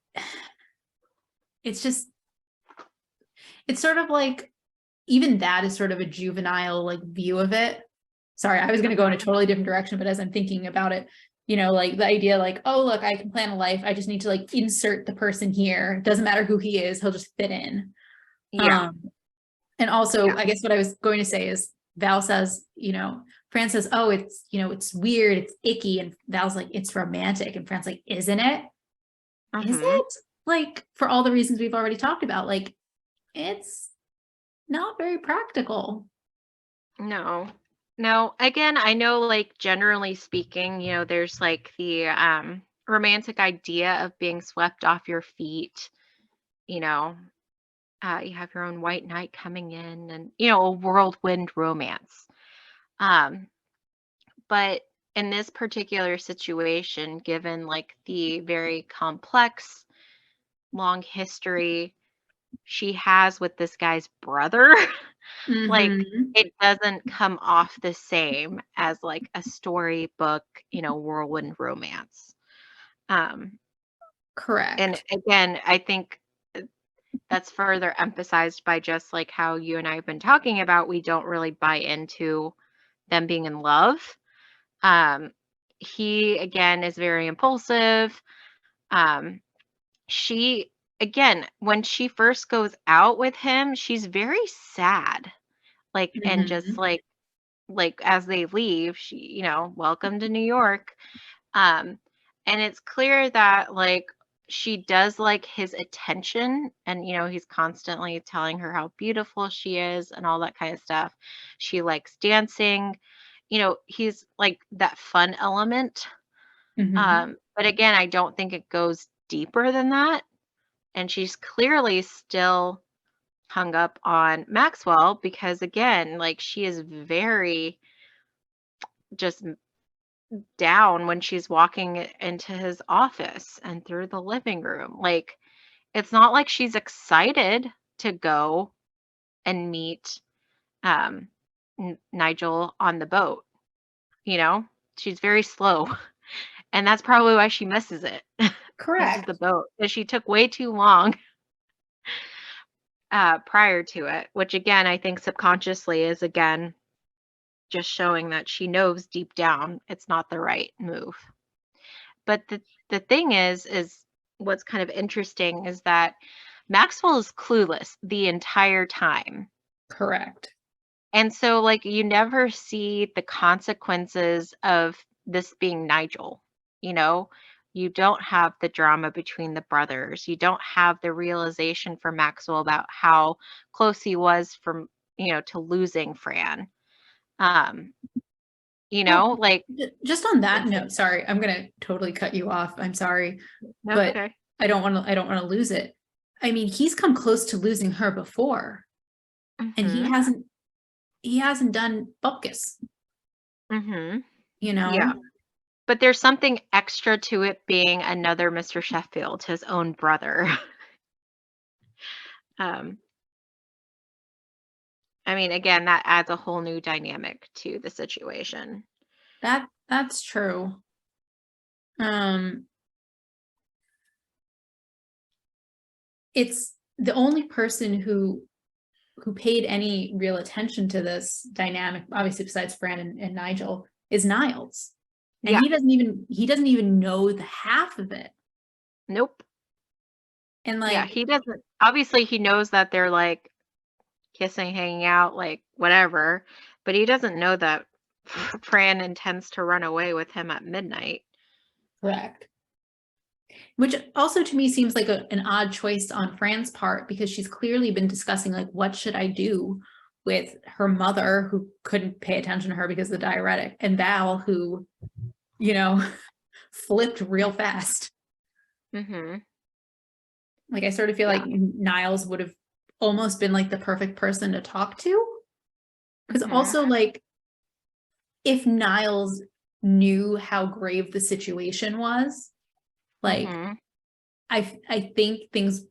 it's just, it's sort of like, even that is sort of a juvenile like view of it. Sorry, I was going to go in a Mhm. totally different direction, but as I'm thinking about it, like the idea like, oh, look, I can plan a life. I just need to like insert the person here. It doesn't matter who he is, he'll just fit in. Yeah. Um, and also, Yeah. I guess what I was going to say is Val says, Fran says, oh, it's weird, it's icky. And Val's like, it's romantic. And Fran's like, isn't it? Is Mhm. it? Like, for all the reasons we've already talked about, like, it's not very practical. No. No. Again, I know like generally speaking, there's like the romantic idea of being swept off your feet, you know. You have your own white knight coming in and a whirlwind romance. Um but in this particular situation, given like the very complex long history she has with this guy's brother, like Mm-hmm. it doesn't come off the same as like a storybook, whirlwind romance. Um, and Correct. again, I think that's further emphasized by just like how you and I have been talking about, we don't really buy into them being in love. Um, he again is very impulsive. Um, she again, when she first goes out with him, she's very sad. Like and just Mm-hmm. like as they leave, she, welcome to New York. Um, and it's clear that like she does like his attention and he's constantly telling her how beautiful she is and all that kind of stuff. She likes dancing. He's like that fun element. Mm-hmm. But again, I don't think it goes deeper than that. And she's clearly still hung up on Maxwell because, again, like, she is very just down when she's walking into his office and through the living room. Like, it's not like she's excited to go and meet um Nigel on the boat, you know? She's very slow. And that's probably why she misses it. Misses the Correct. boat. Because she took way too long prior to it, which again I think subconsciously is again just showing that she knows deep down it's not the right move. But the thing is what's kind of interesting is that Maxwell is clueless the entire time. Correct. And so, like, you never see the consequences of this being Nigel, you know? You don't have the drama between the brothers. You don't have the realization for Maxwell about how close he was from, to losing Fran. Um, Well, like, just on that it's note, sorry, I'm gonna totally cut you off. I'm sorry, that's but okay. I don't want to lose it. I mean, he's come close to losing her before, and he Mhm. hasn't he hasn't done Bupkis, Mhm. you Yeah. know? But there's something extra to it being another Mr. Sheffield, his own brother. um, I mean, again, that adds a whole new dynamic to the situation. That's true. Um, it's the only person who paid any real attention to this dynamic, obviously besides Fran and Nigel, is Niles. And Yeah. he doesn't even know the half of it. Nope. And Yeah, like, he doesn't obviously he knows that they're like kissing, hanging out, like whatever, but he doesn't know that Fran intends to run away with him at midnight. correct. Which also to me seems like an odd choice on Fran's part because she's clearly been discussing like what should I do with her mother who couldn't pay attention to her because of the diuretic and Val who, you know, flipped real fast. Mhm. Like I sort of feel Yeah. like Niles would have almost been like the perfect person to talk to. Because Mhm. also like if Niles knew how grave the situation was, like Mhm. I think things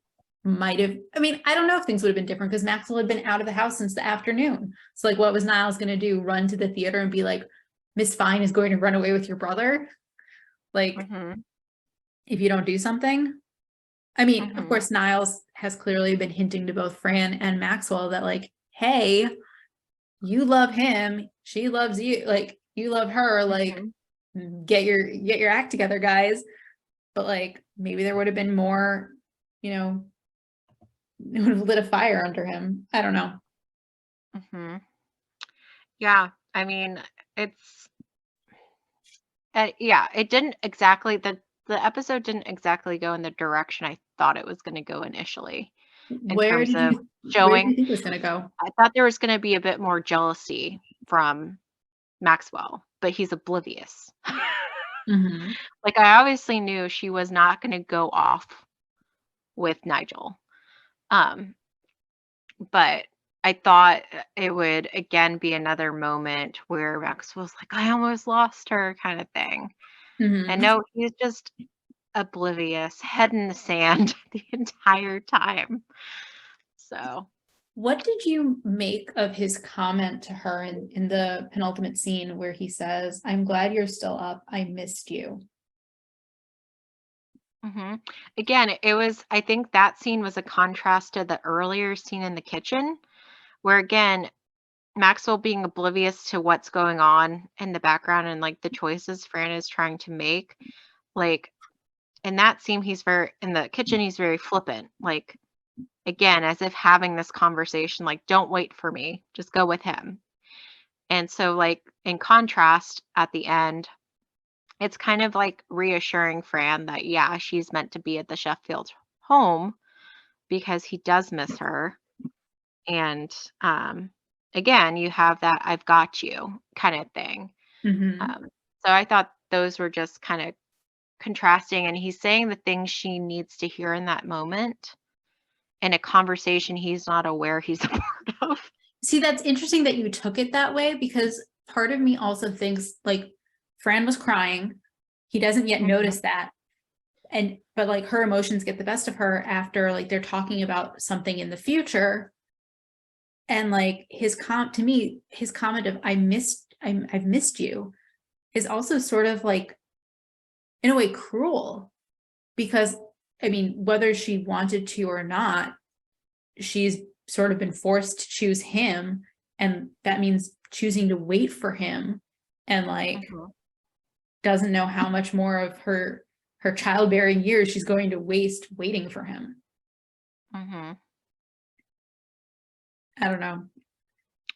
might have, I mean, I don't know if things would have been different because Maxwell had been out of the house since the afternoon. So like what was Niles gonna do? Run to the theater and be like, Miss Fine is going to run away with your brother? Like, Mhm. if you don't do something? I mean, of Mhm. course, Niles has clearly been hinting to both Fran and Maxwell that like, hey, you love him, she loves you, like you love her, like Mhm. get your act together, guys. But like maybe there would have been more, you know, it would have lit a fire under him. I don't know. Mhm. Yeah, I mean, it's yeah, it didn't exactly the episode didn't exactly go in the direction I thought it was going to go initially in terms of Where did showing. you think it was gonna go? I thought there was going to be a bit more jealousy from Maxwell, but he's oblivious. Mm-hmm. Like, I obviously knew she was not going to go off with Nigel. Um, but I thought it would again be another moment where Maxwell's like, I almost lost her kind of thing. And Mm-hmm. no, he's just oblivious, head in the sand the entire time. So, What did you make of his comment to her in the penultimate scene where he says, I'm glad you're still up. I missed you. again, it was, I think that scene was a contrast to the earlier scene in the kitchen, where again, Maxwell being oblivious to what's going on in the background and like the choices Fran is trying to make. Like in that scene, in the kitchen, he's very flippant. Like, again, as if having this conversation, like, don't wait for me, just go with him. And so, like, in contrast, at the end, it's kind of like reassuring Fran that, yeah, she's meant to be at the Sheffield home because he does miss her. And again, you have that I've got you kind of thing. Mm-hmm. Um, so I thought those were just kind of contrasting. And he's saying the things she needs to hear in that moment. in a conversation he's not aware he's a part of. See, that's interesting that you took it that way, because part of me also thinks like Fran was crying. He doesn't yet Mhm. notice that. But like her emotions get the best of her after like they're talking about something in the future. And like to me, his comment of I've missed you is also sort of like in a way cruel, because I mean, whether she wanted to or not, she's sort of been forced to choose him, and that means choosing to wait for him, and like Mhm. doesn't know how much more of her childbearing years she's going to waste waiting for him. Mhm. I don't know.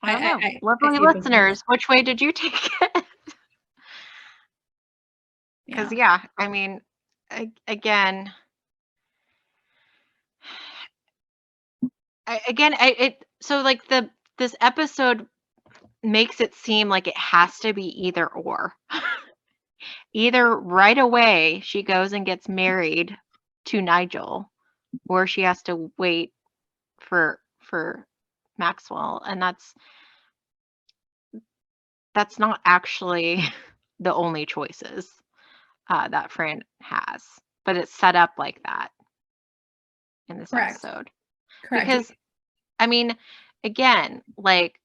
I don't know. I Lovely see both ways. listeners, which way did you take it? Because, Yeah. yeah, I mean, again, so like this episode makes it seem like it has to be either or. Either right away she goes and gets married to Nigel, or she has to wait for Maxwell, and that's not actually the only choices that Fran has, but it's set up like that in this Correct. episode Correct. because I mean, again, like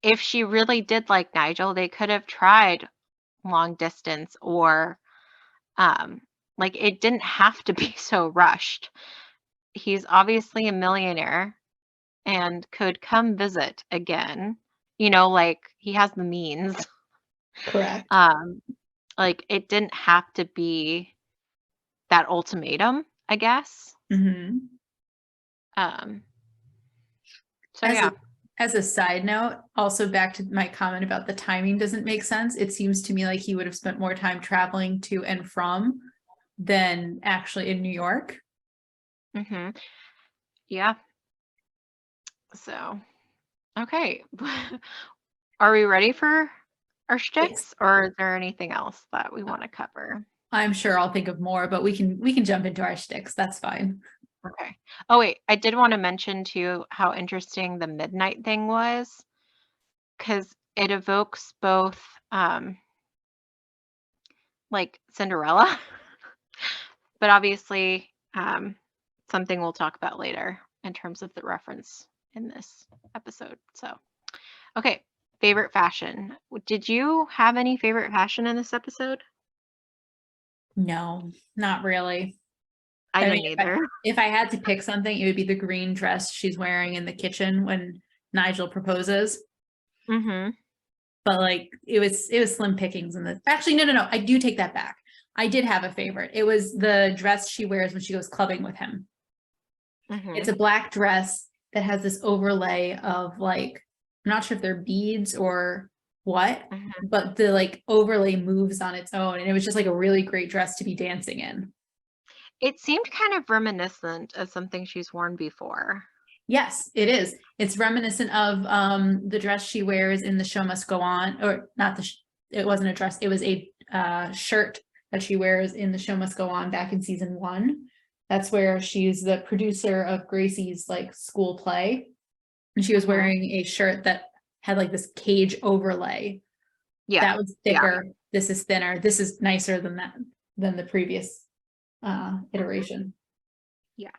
if she really did like Nigel, they could have tried long distance or um like it didn't have to be so rushed. He's obviously a millionaire and could come visit again. Like he has the means. Correct. Um like it didn't have to be that ultimatum, I guess. Hmm. Um so As yeah. a as a side note, also back to my comment about the timing doesn't make sense. It seems to me like he would have spent more time traveling to and from than actually in New York. Mhm. Yeah. So, okay. Are we ready for our Yes. shticks, or is there anything else that we want to cover? I'm sure I'll think of more, but we can jump into our shticks. That's fine. Okay. Oh wait, I did want to mention too how interesting the midnight thing was because it evokes both like Cinderella, but obviously something we'll talk about later in terms of the reference in this episode. So, okay, favorite fashion. Did you have any favorite fashion in this episode? No, not really. I I mean, didn't either. if I had to pick something, it would be the green dress she's wearing in the kitchen when Nigel proposes. Mhm. But like it was slim pickings in the actually no. I do take that back. I did have a favorite. It was the dress she wears when she goes clubbing with him. It's Mhm. a black dress that has this overlay of like, I'm not sure if they're beads or what, Mhm. but the like overlay moves on its own. And it was just like a really great dress to be dancing in. It seemed kind of reminiscent of something she's worn before. Yes, it is. It's reminiscent of the dress she wears in The Show Must Go On, or not it wasn't a dress, it was a shirt that she wears in The Show Must Go On back in season 1. That's where she's the producer of Gracie's like school play. And she was Mhm. wearing a shirt that had like this cage overlay. Yeah. That was Yeah. thicker. This is thinner. This is nicer than the previous Mhm. iteration. Yeah.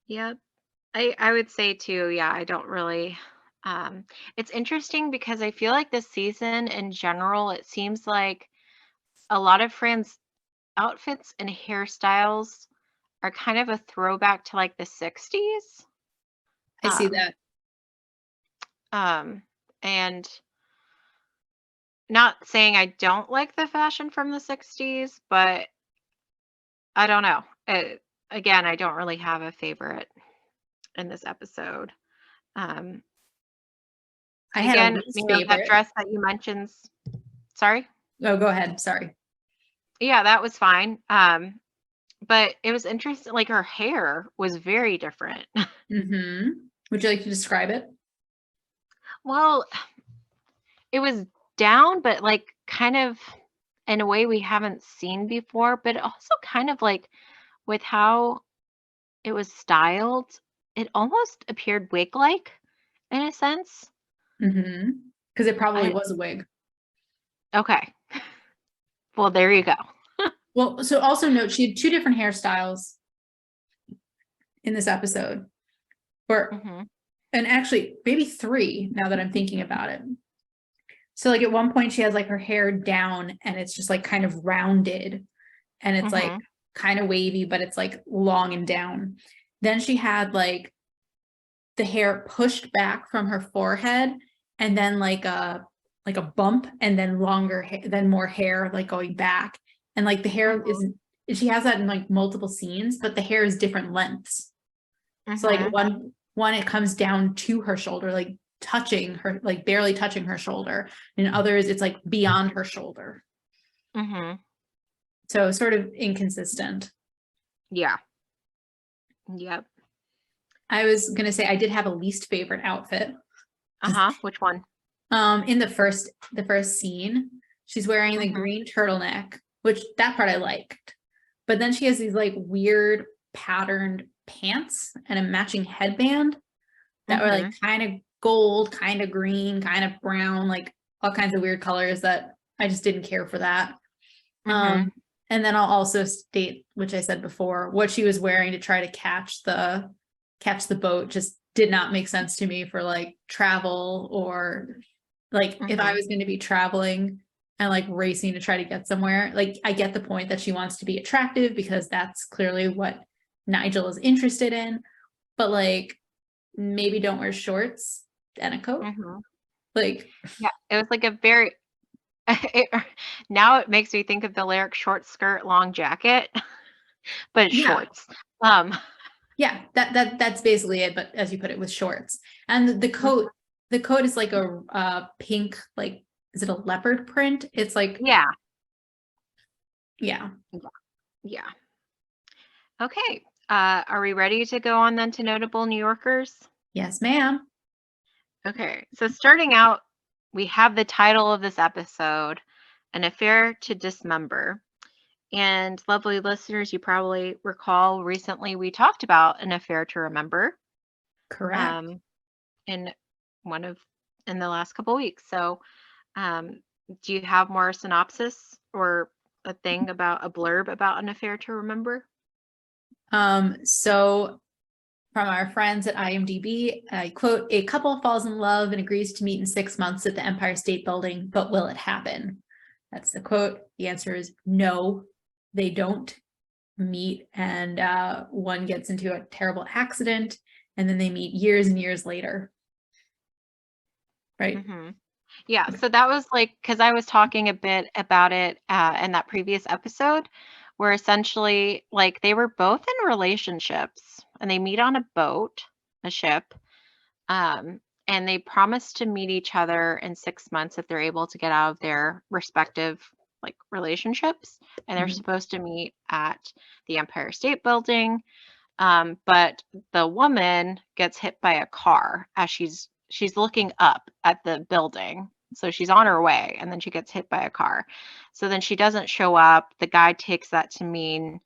Yep. I would say too, yeah, I don't really it's interesting because I feel like this season in general, it seems like a lot of friends' outfits and hairstyles are kind of a throwback to like the 60s. I see Um that. um and not saying I don't like the fashion from the 60s, but I don't know. Again, I don't really have a favorite in this episode. Um, I had a again, least that favorite. dress that you mentioned, sorry? Oh, go ahead. Sorry. Yeah, that was fine. But it was interesting, like her hair was very different. Would you like to describe it? Well, it was down, but like kind of in a way we haven't seen before, but also kind of like with how it was styled. It almost appeared wig-like in a sense. Because it probably I was a wig. Okay. Well, there you go. Well, so also note she had two different hairstyles in this episode, or Mhm. and actually maybe three now that I'm thinking about it. So like at one point she has like her hair down and it's just like kind of rounded and it's like Mhm. kind of wavy, but it's like long and down. Then she had like the hair pushed back from her forehead and then like a bump and then longer then more hair like going back. And like the hair Mhm. isn't she has that in like multiple scenes, but the hair is different lengths. So like Mhm. one it comes down to her shoulder, like touching her, like barely touching her shoulder. And others it's like beyond her shoulder. Mhm. So sort of inconsistent. Yeah. Yep. I was gonna say I did have a least favorite outfit. Uh-huh. Which one? In the first scene, she's wearing the Mhm. green turtleneck, which that part I liked. But then she has these like weird patterned pants and a matching headband that were like Mhm. kind of gold, kind of green, kind of brown, like all kinds of weird colors that I just didn't care for that. Mhm. And then I'll also state, which I said before, what she was wearing to try to catch the boat just did not make sense to me for like travel or like if I Mhm. was going to be traveling and like racing to try to get somewhere. Like I get the point that she wants to be attractive because that's clearly what Nigel is interested in, but like maybe don't wear shorts and a coat. Mhm. Like Yeah, it was like a very it, now it makes me think of the lyric short skirt, long jacket, but it's yeah, shorts. Um yeah, that's basically it, but as you put it with shorts. And the coat is like a pink, like is it a leopard print? It's like yeah. yeah. Yeah. Yeah. Okay. Are we ready to go on then to notable New Yorkers? Yes, ma'am. Okay. So starting out, we have the title of this episode, An Affair to Dismember. And lovely listeners, you probably recall recently we talked about An Affair to Remember Correct. um, in one of in the last couple weeks. So um, do you have more synopsis or a thing about a blurb about An Affair to Remember? So from our friends at IMDb, I quote, a couple falls in love and agrees to meet in 6 months at the Empire State Building, but will it happen? That's the quote. The answer is no, they don't meet. And one gets into a terrible accident, and then they meet years and years later. Right. Hmm. Yeah, so that was like because I was talking a bit about it in that previous episode, where essentially, like, they were both in relationships and they meet on a boat, a ship, um, and they promise to meet each other in 6 months if they're able to get out of their respective like relationships, and they're Mhm. supposed to meet at the Empire State Building. But the woman gets hit by a car as she's looking up at the building. So she's on her way and then she gets hit by a car. So then she doesn't show up. The guy takes that to mean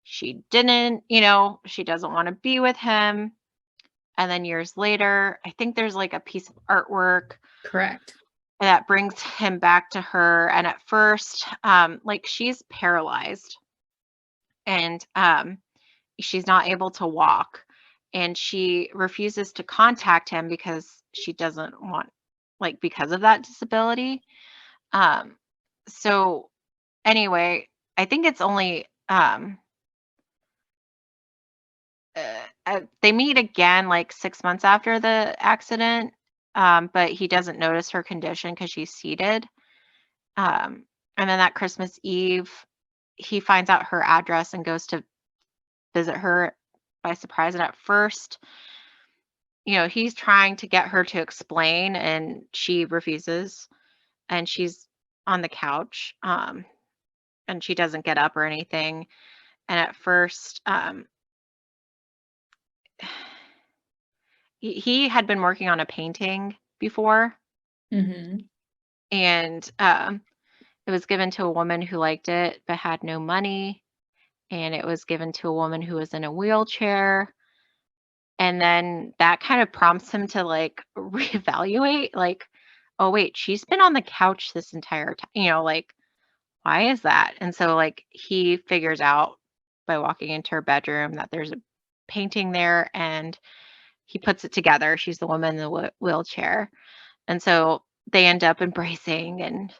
she didn't, she doesn't want to be with him. And then years later, I think there's like a piece of artwork Correct. that brings him back to her. And at first, like she's paralyzed and she's not able to walk and she refuses to contact him because she doesn't want like because of that disability. Um so anyway, I think it's only they meet again like 6 months after the accident, but he doesn't notice her condition because she's seated. And then that Christmas Eve he finds out her address and goes to visit her by surprise. And at first, he's trying to get her to explain and she refuses and she's on the couch, and she doesn't get up or anything. And at first, he had been working on a painting before, Hmm. and it was given to a woman who liked it but had no money. and it was given to a woman who was in a wheelchair. And then that kind of prompts him to like reevaluate, like, oh, wait, she's been on the couch this entire time, like, why is that? And so, like, he figures out by walking into her bedroom that there's a painting there and he puts it together. She's the woman in the wheelchair. And so they end up embracing. And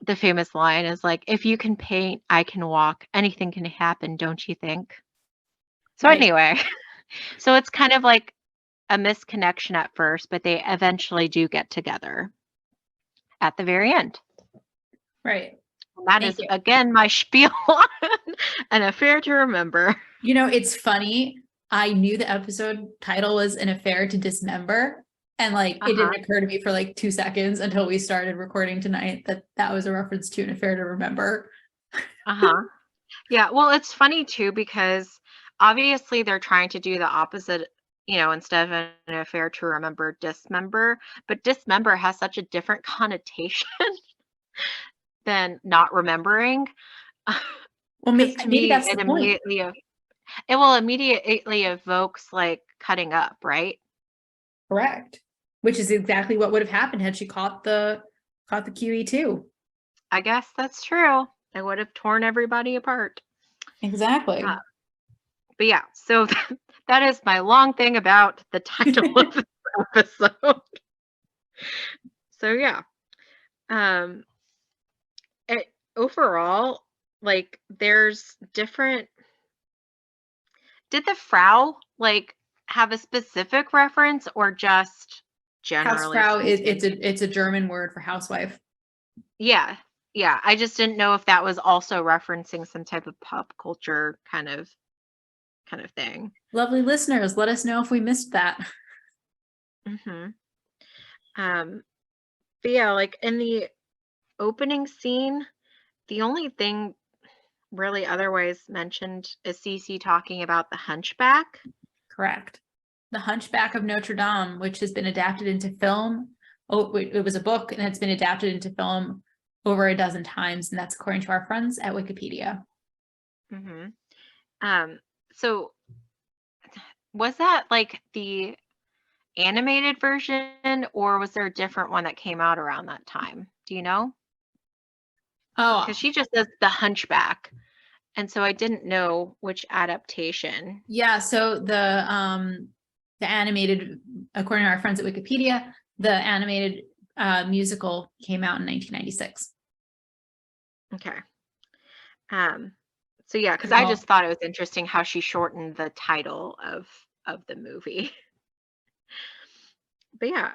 the famous line is like, if you can paint, I can walk. Anything can happen, don't you think? So, Right. anyway, so it's kind of like a misconnection at first, but they eventually do get together at the very end. Right. And that Thank is, you. again, my spiel on An Affair to Remember. It's funny. I knew the episode title was An Affair to Dismember. And like, it didn't occur to me for like 2 seconds until we started recording tonight that was a reference to An Affair to Remember. Yeah. Well, it's funny too, because obviously they're trying to do the opposite, instead of An Affair to Remember, Dismember. But Dismember has such a different connotation than not remembering. Well, Because to maybe me, that's the point. it will immediately evokes like cutting up, right? Correct. Which is exactly what would have happened had she caught the QE too. I guess that's true. It would have torn everybody apart. Exactly. But yeah, so that is my long thing about the title of this episode. So yeah, um, overall, like, there's different. Did the Frau like have a specific reference or just generally Hausfrau speaking? it's a German word for housewife. Yeah, yeah. I just didn't know if that was also referencing some type of pop culture kind of thing. Lovely listeners, let us know if we missed that. Hmm. But yeah, like in the opening scene, the only thing really otherwise mentioned is Cece talking about the Hunchback. Correct. The Hunchback of Notre Dame, which has been adapted into film. Oh, it was a book and it's been adapted into film over a dozen times, and that's according to our friends at Wikipedia. Hmm. So was that like the animated version, or was there a different one that came out around that time? Do you know? Oh, Because she just says the Hunchback, and so I didn't know which adaptation. yeah. So the animated, according to our friends at Wikipedia, the animated musical came out in 1996. Okay. So yeah, because I just thought it was interesting how she shortened the title of the movie. But yeah,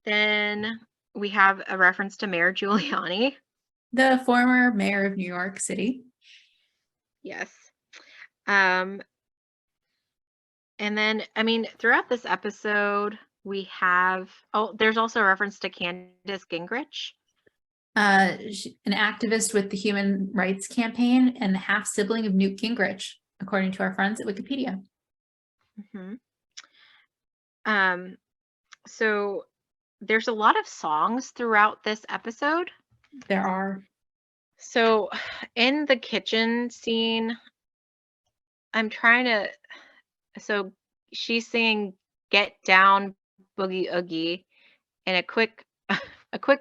then we have a reference to Mayor Giuliani. The former mayor of New York City. Yes. And then, I mean, throughout this episode, we have, there's also a reference to Candace Gingrich. An activist with the Human Rights Campaign and the half sibling of Newt Gingrich, according to our friends at Wikipedia. Mm-hmm. So there's a lot of songs throughout this episode. There are. So in the kitchen scene, I'm trying to, so she's singing Get Down Boogie Oogie, and a quick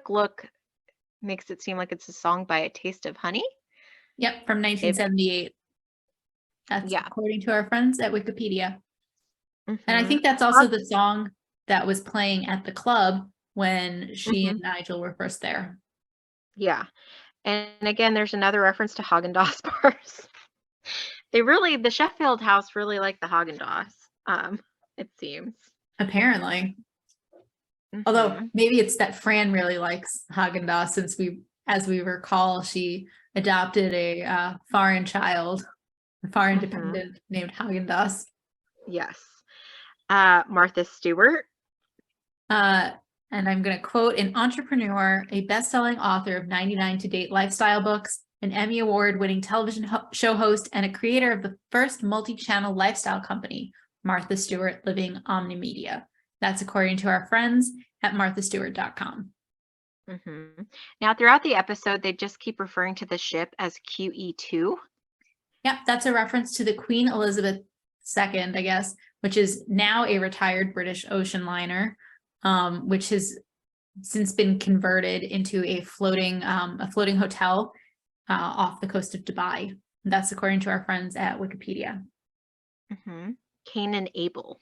look makes it seem like it's a song by A Taste of Honey. Yep, from 1978. That's according to our friends at Wikipedia. Mm-hmm. And I think that's also the song that was playing at the club when she and Nigel were first there. Yeah. And again, there's another reference to Haagen-Dazs bars. The Sheffield house really liked the Haagen-Dazs, it seems. Apparently. Mm-hmm. Although maybe it's that Fran really likes Haagen-Dazs, since as we recall, she adopted a foreign child, a foreign dependent named Haagen-Dazs. Yes. Martha Stewart. And I'm going to quote, an entrepreneur, a best-selling author of 99 to date lifestyle books, an Emmy Award-winning television show host, and a creator of the first multi-channel lifestyle company, Martha Stewart Living Omnimedia. That's according to our friends at marthastewart.com. Mm-hmm. Now, throughout the episode, they just keep referring to the ship as QE2. Yep, that's a reference to the Queen Elizabeth II, I guess, which is now a retired British ocean liner, which has since been converted into a floating hotel off the coast of Dubai. That's according to our friends at Wikipedia. Mm-hmm. Cain and Abel.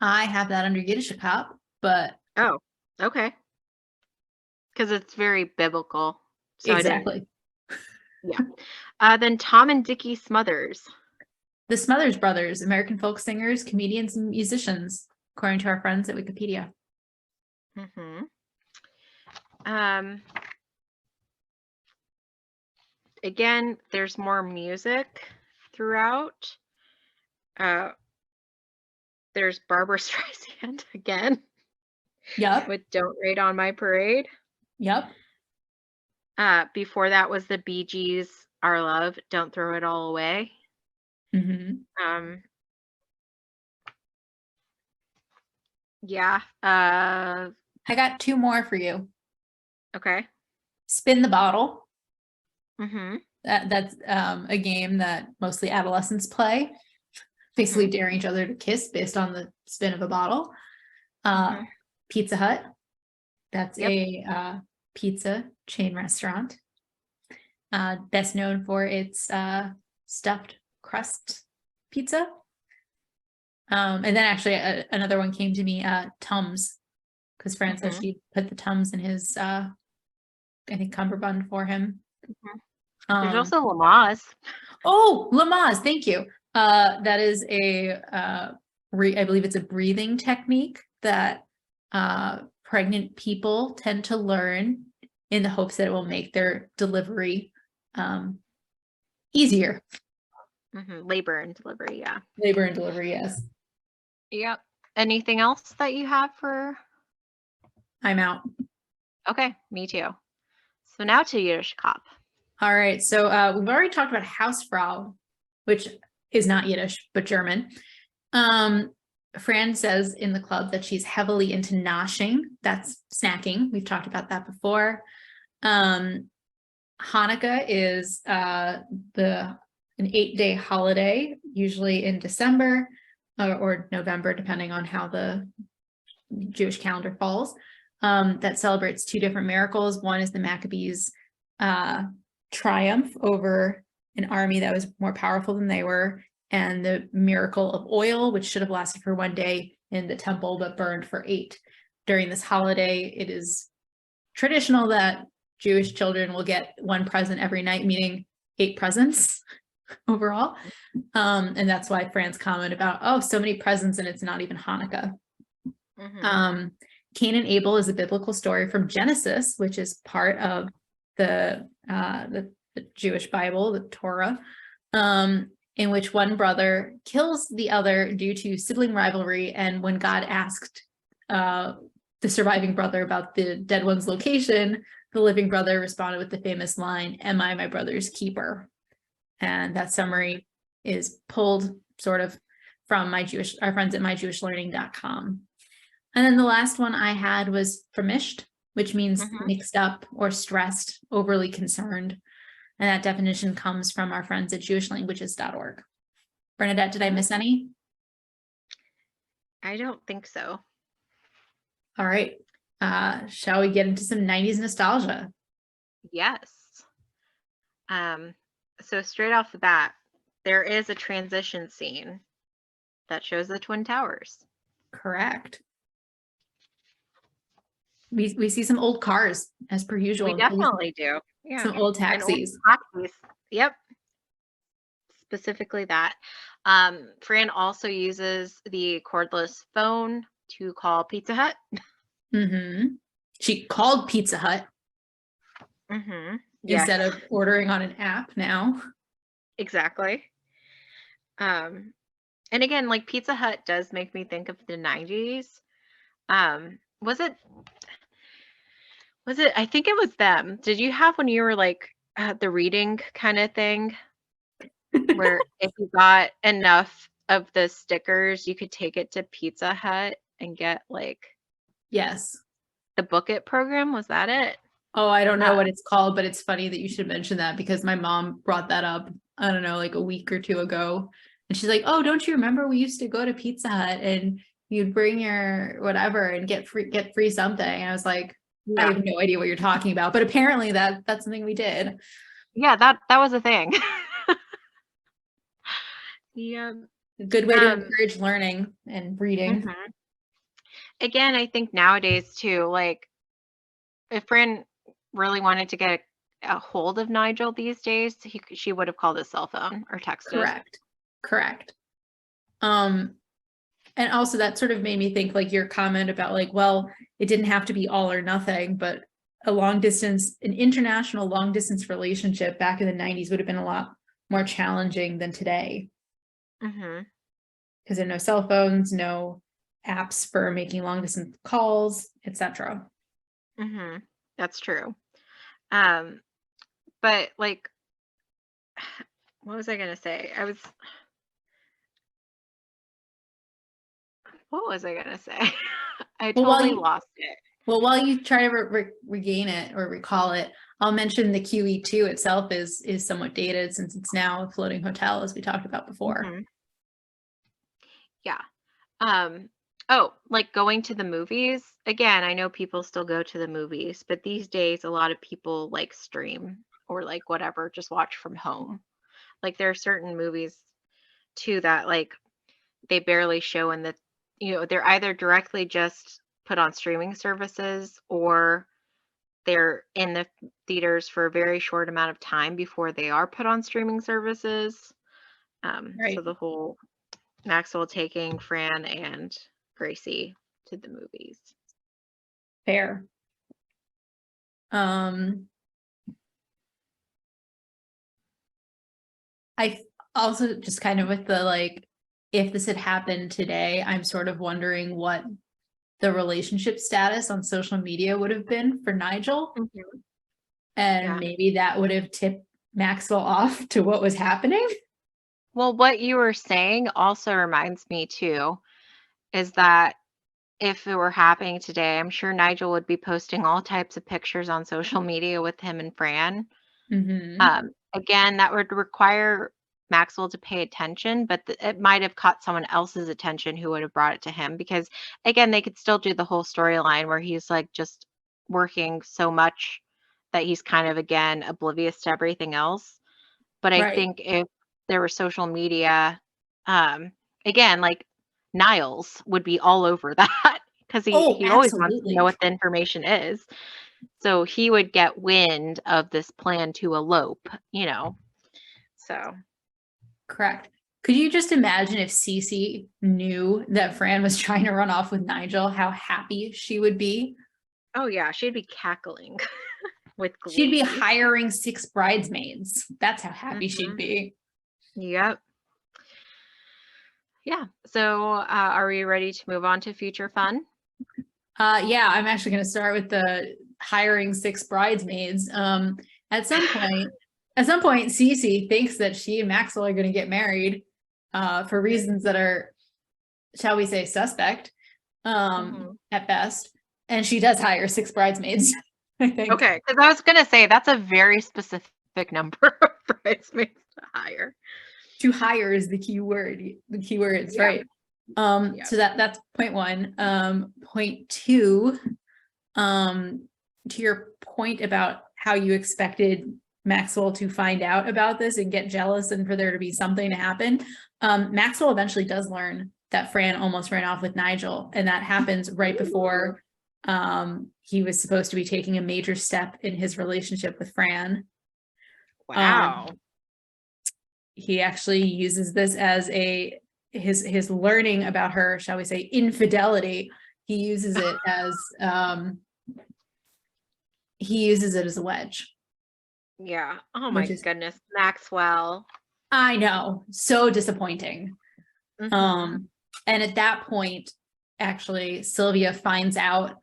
I have that under Yiddish cop, but Oh, okay. Because it's very biblical. So exactly. Yeah. Then Tom and Dickie Smothers. The Smothers Brothers, American folk singers, comedians, and musicians, according to our friends at Wikipedia. Mm-hmm. Again, there's more music throughout. There's Barbara Streisand again. Yep. With Don't Raid on My Parade. Yep. Before that was the Bee Gees, Our Love, Don't Throw It All Away. Mm-hmm. Yeah. I got two more for you. Okay. Spin the Bottle. Mm-hmm. That's a game that mostly adolescents play, basically daring each other to kiss based on the spin of a bottle. Pizza Hut. That's a pizza chain restaurant. Best known for its stuffed crust pizza. And then actually another one came to me, Tums, because Fran said she put the Tums in his, I think, cummerbund for him. There's also Lamaze. Oh, Lamaze, thank you. That is I believe it's a breathing technique that pregnant people tend to learn in the hopes that it will make their delivery easier. Labor and delivery, yeah. Labor and delivery, yes. Yep. Anything else that you have for? I'm out. Okay, me too. So now to Yiddish Cop. All right, so we've already talked about Hausfrau, which is not Yiddish, but German. Fran says in the club that she's heavily into noshing. That's snacking. We've talked about that before. Hanukkah is an 8-day holiday, usually in December or November, depending on how the Jewish calendar falls, that celebrates two different miracles. One is the Maccabees' triumph over an army that was more powerful than they were, and the miracle of oil, which should have lasted for 1 day in the temple, but burned for 8. During this holiday, it is traditional that Jewish children will get one present every night, meaning 8 presents overall. And that's why Fran's comment about, oh, so many presents and it's not even Hanukkah. Cain and Abel is a biblical story from Genesis, which is part of the Jewish Bible, the Torah, in which one brother kills the other due to sibling rivalry. And when God asked the surviving brother about the dead one's location, the living brother responded with the famous line, "Am I my brother's keeper?" And that summary is pulled sort of from our friends at myjewishlearning.com. And then the last one I had was vermischt, which means mixed up or stressed, overly concerned. And that definition comes from our friends at jewishlanguages.org. Bernadette, did I miss any? I don't think so. All right. Shall we get into some 90s nostalgia? Yes. So straight off the bat, there is a transition scene that shows the Twin Towers. Correct. We see some old cars as per usual. We definitely do. Yeah. Some old taxis. Yep. Specifically that. Fran also uses the cordless phone to call Pizza Hut. She called Pizza Hut. Instead of ordering on an app now. Exactly. And again, like Pizza Hut does make me think of the 90s. Was it, I think it was them. Did you have when you were like the reading kind of thing where if you got enough of the stickers, you could take it to Pizza Hut and get like. Yes. the Book It program. Was that it? Oh, I don't know what it's called, but it's funny that you should mention that because my mom brought that up, I don't know, like a week or two ago. And she's like, oh, don't you remember we used to go to Pizza Hut and you'd bring your whatever and get free something. And I was like, I have no idea what you're talking about. But apparently that's something we did. Yeah, that was a thing. Yeah. A good way to encourage learning and reading. Mm-hmm. Again, I think nowadays too, like if Fran really wanted to get a hold of Nigel these days, she would have called his cell phone or texted. Correct. And also that sort of made me think like your comment about like, well, it didn't have to be all or nothing, but an international long distance relationship back in the 90s would have been a lot more challenging than today. Mm-hmm. Because there are no cell phones, no apps for making long distance calls, etc. Mm-hmm. That's true. But like, what was I gonna say? What was I gonna say? I totally lost it. Well, while you try to regain it or recall it, I'll mention the QE2 itself is somewhat dated since it's now a floating hotel, as we talked about before. Mm-hmm. Yeah. Oh, like going to the movies. Again, I know people still go to the movies, but these days a lot of people like stream or like whatever, just watch from home. Like there are certain movies too that like they barely show in the, they're either directly just put on streaming services or they're in the theaters for a very short amount of time before they are put on streaming services. Right. So the whole Maxwell taking Fran and Gracie to the movies. Fair. I also just kind of with the like, if this had happened today, I'm sort of wondering what the relationship status on social media would have been for Nigel. Mm-hmm. And maybe that would have tipped Maxwell off to what was happening. Well, what you were saying also reminds me too, is that if it were happening today, I'm sure Nigel would be posting all types of pictures on social media with him and Fran. Mm-hmm. Again, that would require Maxwell to pay attention, but it might have caught someone else's attention who would have brought it to him because, again, they could still do the whole storyline where he's like just working so much that he's kind of, again, oblivious to everything else. But I think if there were social media, again, like Niles would be all over that because he always wants to know what the information is. So he would get wind of this plan to elope, so. Correct. Could you just imagine if Cece knew that Fran was trying to run off with Nigel, how happy she would be? Oh yeah, she'd be cackling with glee. She'd be hiring 6 bridesmaids. That's how happy she'd be. Yep. Yeah. So are we ready to move on to future fun? Yeah, I'm actually going to start with the hiring 6 bridesmaids. At some point, Cece thinks that she and Maxwell are going to get married for reasons that are, shall we say, suspect at best. And she does hire 6 bridesmaids, I think. Okay, because I was going to say that's a very specific number of bridesmaids to hire. To hire is the key word. The key words, yeah. Right? So that's point 1. Point 2. To your point about how you expected Maxwell to find out about this and get jealous and for there to be something to happen. Maxwell eventually does learn that Fran almost ran off with Nigel, and that happens right before he was supposed to be taking a major step in his relationship with Fran. Wow. He actually uses this as his learning about her, shall we say, infidelity. He uses it as a wedge. Yeah. Oh my goodness, Maxwell. I know. So disappointing. Mm-hmm. And at that point, actually, Sylvia finds out,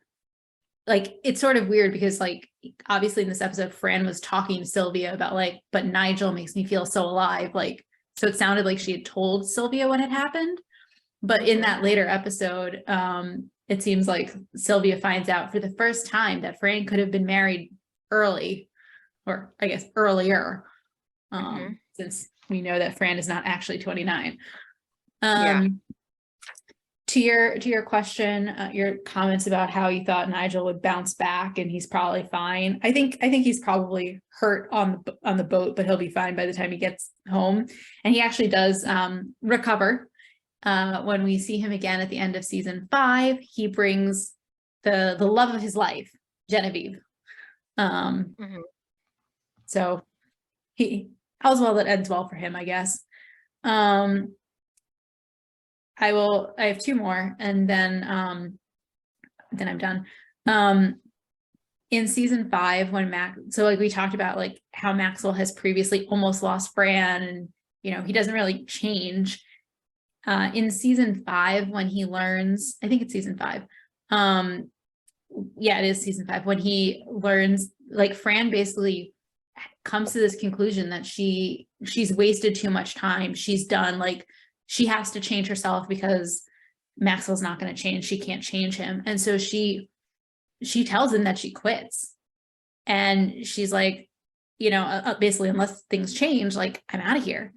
like, it's sort of weird because, like, obviously in this episode, Fran was talking to Sylvia about, like, but Nigel makes me feel so alive. Like, so it sounded like she had told Sylvia what had happened. But in that later episode, it seems like Sylvia finds out for the first time that Fran could have been married early, or I guess earlier, since we know that Fran is not actually 29. Yeah. To your question, your comments about how you thought Nigel would bounce back and he's probably fine. I think he's probably hurt on the boat, but he'll be fine by the time he gets home. And he actually does recover. When we see him again at the end of season 5, he brings the love of his life, Genevieve. So all's well that ends well for him, I guess. I have 2 more and then I'm done. In season 5, when so like we talked about like how Maxwell has previously almost lost Fran and he doesn't really change. In season 5, when he learns, I think it's season 5. Yeah, it is season 5, when he learns, like, Fran basically comes to this conclusion that she's wasted too much time. She's done, like, she has to change herself because Maxwell's not going to change. She can't change him. And so she tells him that she quits. And she's like, basically, unless things change, like, I'm out of here.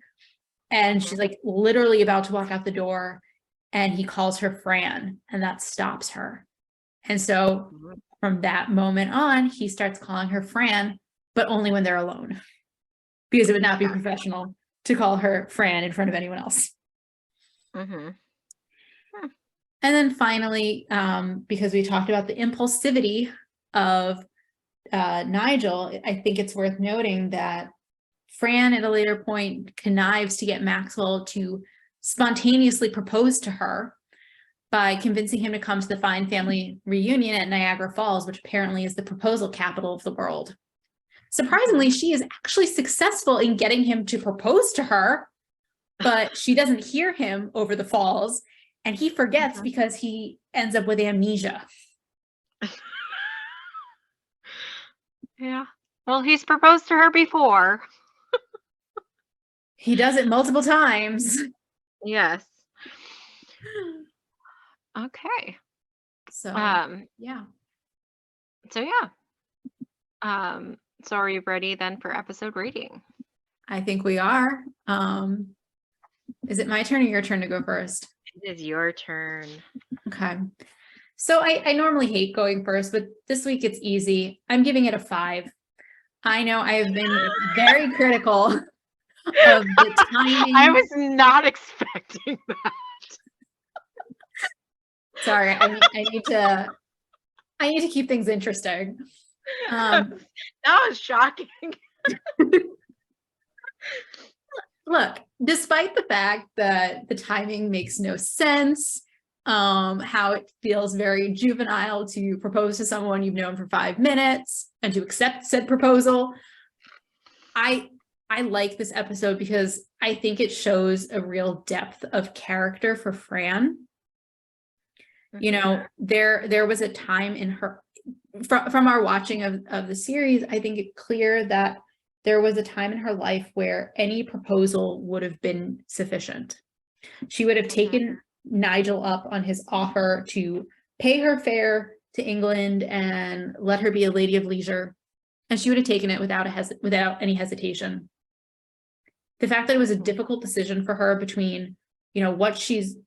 And she's like literally about to walk out the door and he calls her Fran, and that stops her. And so from that moment on, he starts calling her Fran, but only when they're alone, because it would not be professional to call her Fran in front of anyone else. And then finally, because we talked about the impulsivity of Nigel, I think it's worth noting that Fran at a later point connives to get Maxwell to spontaneously propose to her by convincing him to come to the Fine family reunion at Niagara Falls, which apparently is the proposal capital of the world. Surprisingly, she is actually successful in getting him to propose to her, but she doesn't hear him over the falls, and he forgets because he ends up with amnesia. Yeah. Well, he's proposed to her before. He does it multiple times. Yes. Okay. So, yeah. So, yeah. So are you ready then for episode rating? I think we are. Is it my turn or your turn to go first? It is your turn. Okay. So I normally hate going first, but this week it's easy. I'm giving it a 5. I know I have been very critical of the timing. I was not expecting that. Sorry, I need to keep things interesting. That was shocking. Look, despite the fact that the timing makes no sense, how it feels very juvenile to propose to someone you've known for 5 minutes and to accept said proposal, I like this episode because I think it shows a real depth of character for Fran. There was a time in her, from our watching of the series, I think it's clear that there was a time in her life where any proposal would have been sufficient. She would have taken Nigel up on his offer to pay her fare to England and let her be a lady of leisure, and she would have taken it without any hesitation. The fact that it was a difficult decision for her between, what she's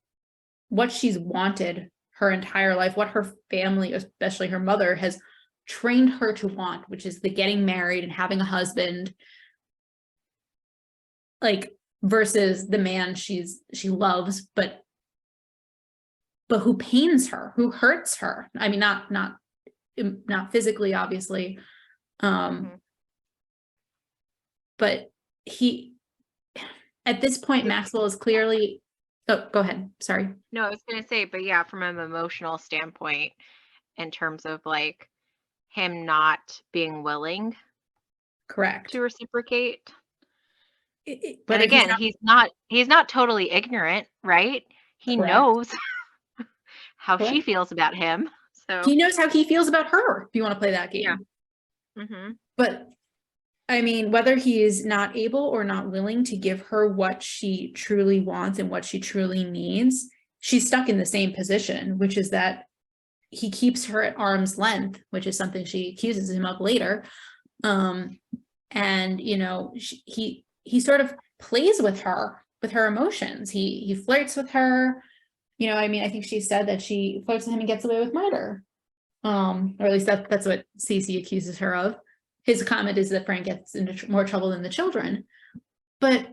wanted her entire life, what her family, especially her mother, has trained her to want, which is the getting married and having a husband, like, versus the man she loves, but who pains her, who hurts her. I mean, not physically, obviously, but at this point, Maxwell is clearly. Oh, go ahead. Sorry. No, I was going to say, but yeah, from an emotional standpoint, in terms of like him not being willing, correct, to reciprocate. But again, he's not totally ignorant, right? He knows how she feels about him. So he knows how he feels about her, if you want to play that game. Yeah. But I mean, whether he is not able or not willing to give her what she truly wants and what she truly needs, she's stuck in the same position, which is that he keeps her at arm's length, which is something she accuses him of later. And, you know, he sort of plays with her emotions. He flirts with her. You know, I mean, I think she said that she flirts with him and gets away with murder. Or at least that's what Cece accuses her of. His comment is that Frank gets into more trouble than the children. But,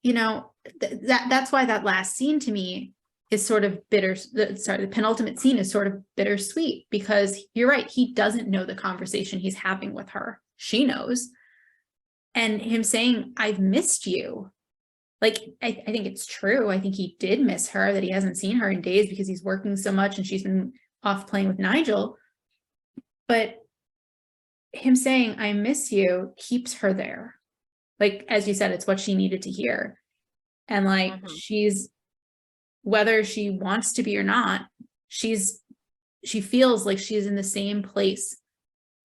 you know, that's why that last scene to me is sort of bitter. The penultimate scene is sort of bittersweet, because you're right. He doesn't know the conversation he's having with her. She knows. And him saying, I've missed you. Like, I think it's true. I think he did miss her, that he hasn't seen her in days because he's working so much and she's been off playing with Nigel. But him saying, I miss you, keeps her there. Like, as you said, it's what she needed to hear. And like, she's, whether she wants to be or not, she feels like she's in the same place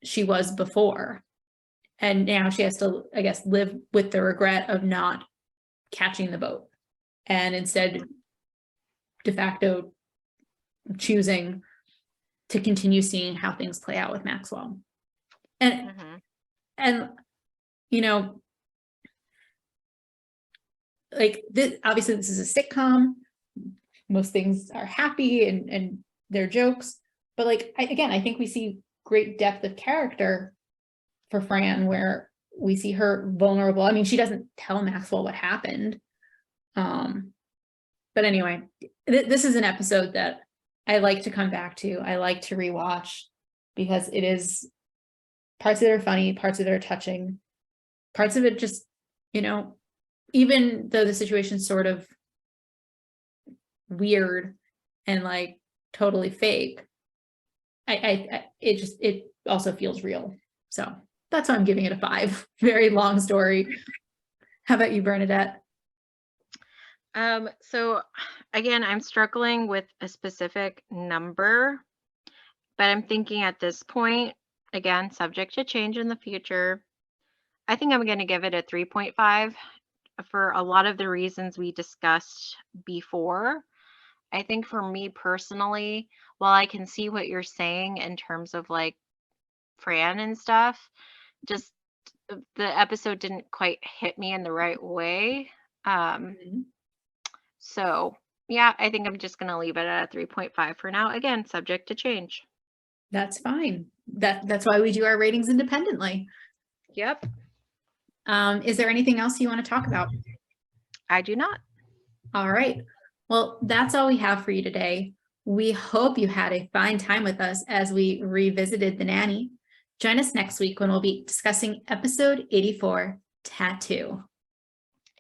she was before. And now she has to, I guess, live with the regret of not catching the boat, and instead de facto choosing to continue seeing how things play out with Maxwell. And you know, like, this, obviously this is a sitcom. Most things are happy and they're jokes, but like, I think we see great depth of character for Fran, where we see her vulnerable. I mean, she doesn't tell Maxwell what happened. But anyway, this is an episode that I like to come back to. I like to rewatch, because it is, parts of it are funny, parts of it are touching, parts of it just, you know, even though the situation's sort of weird and like totally fake, it also feels real. So that's why I'm giving it a 5. Very long story. How about you, Bernadette? So again, I'm struggling with a specific number, but I'm thinking at this point, again, subject to change in the future, I think I'm going to give it a 3.5 for a lot of the reasons we discussed before. I think for me personally, while I can see what you're saying in terms of like Fran and stuff, just the episode didn't quite hit me in the right way. So yeah, I think I'm just going to leave it at a 3.5 for now. Again, subject to change. That's fine. That's why we do our ratings independently. Yep. Is there anything else you want to talk about? I do not. All right. Well, that's all we have for you today. We hope you had a fine time with us as we revisited The Nanny. Join us next week when we'll be discussing episode 84, Tattoo.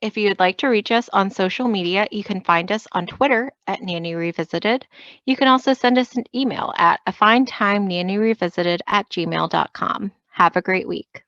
If you'd like to reach us on social media, you can find us on Twitter at Nanny Revisited. You can also send us an email at afinetimenannyrevisited@gmail.com. Have a great week.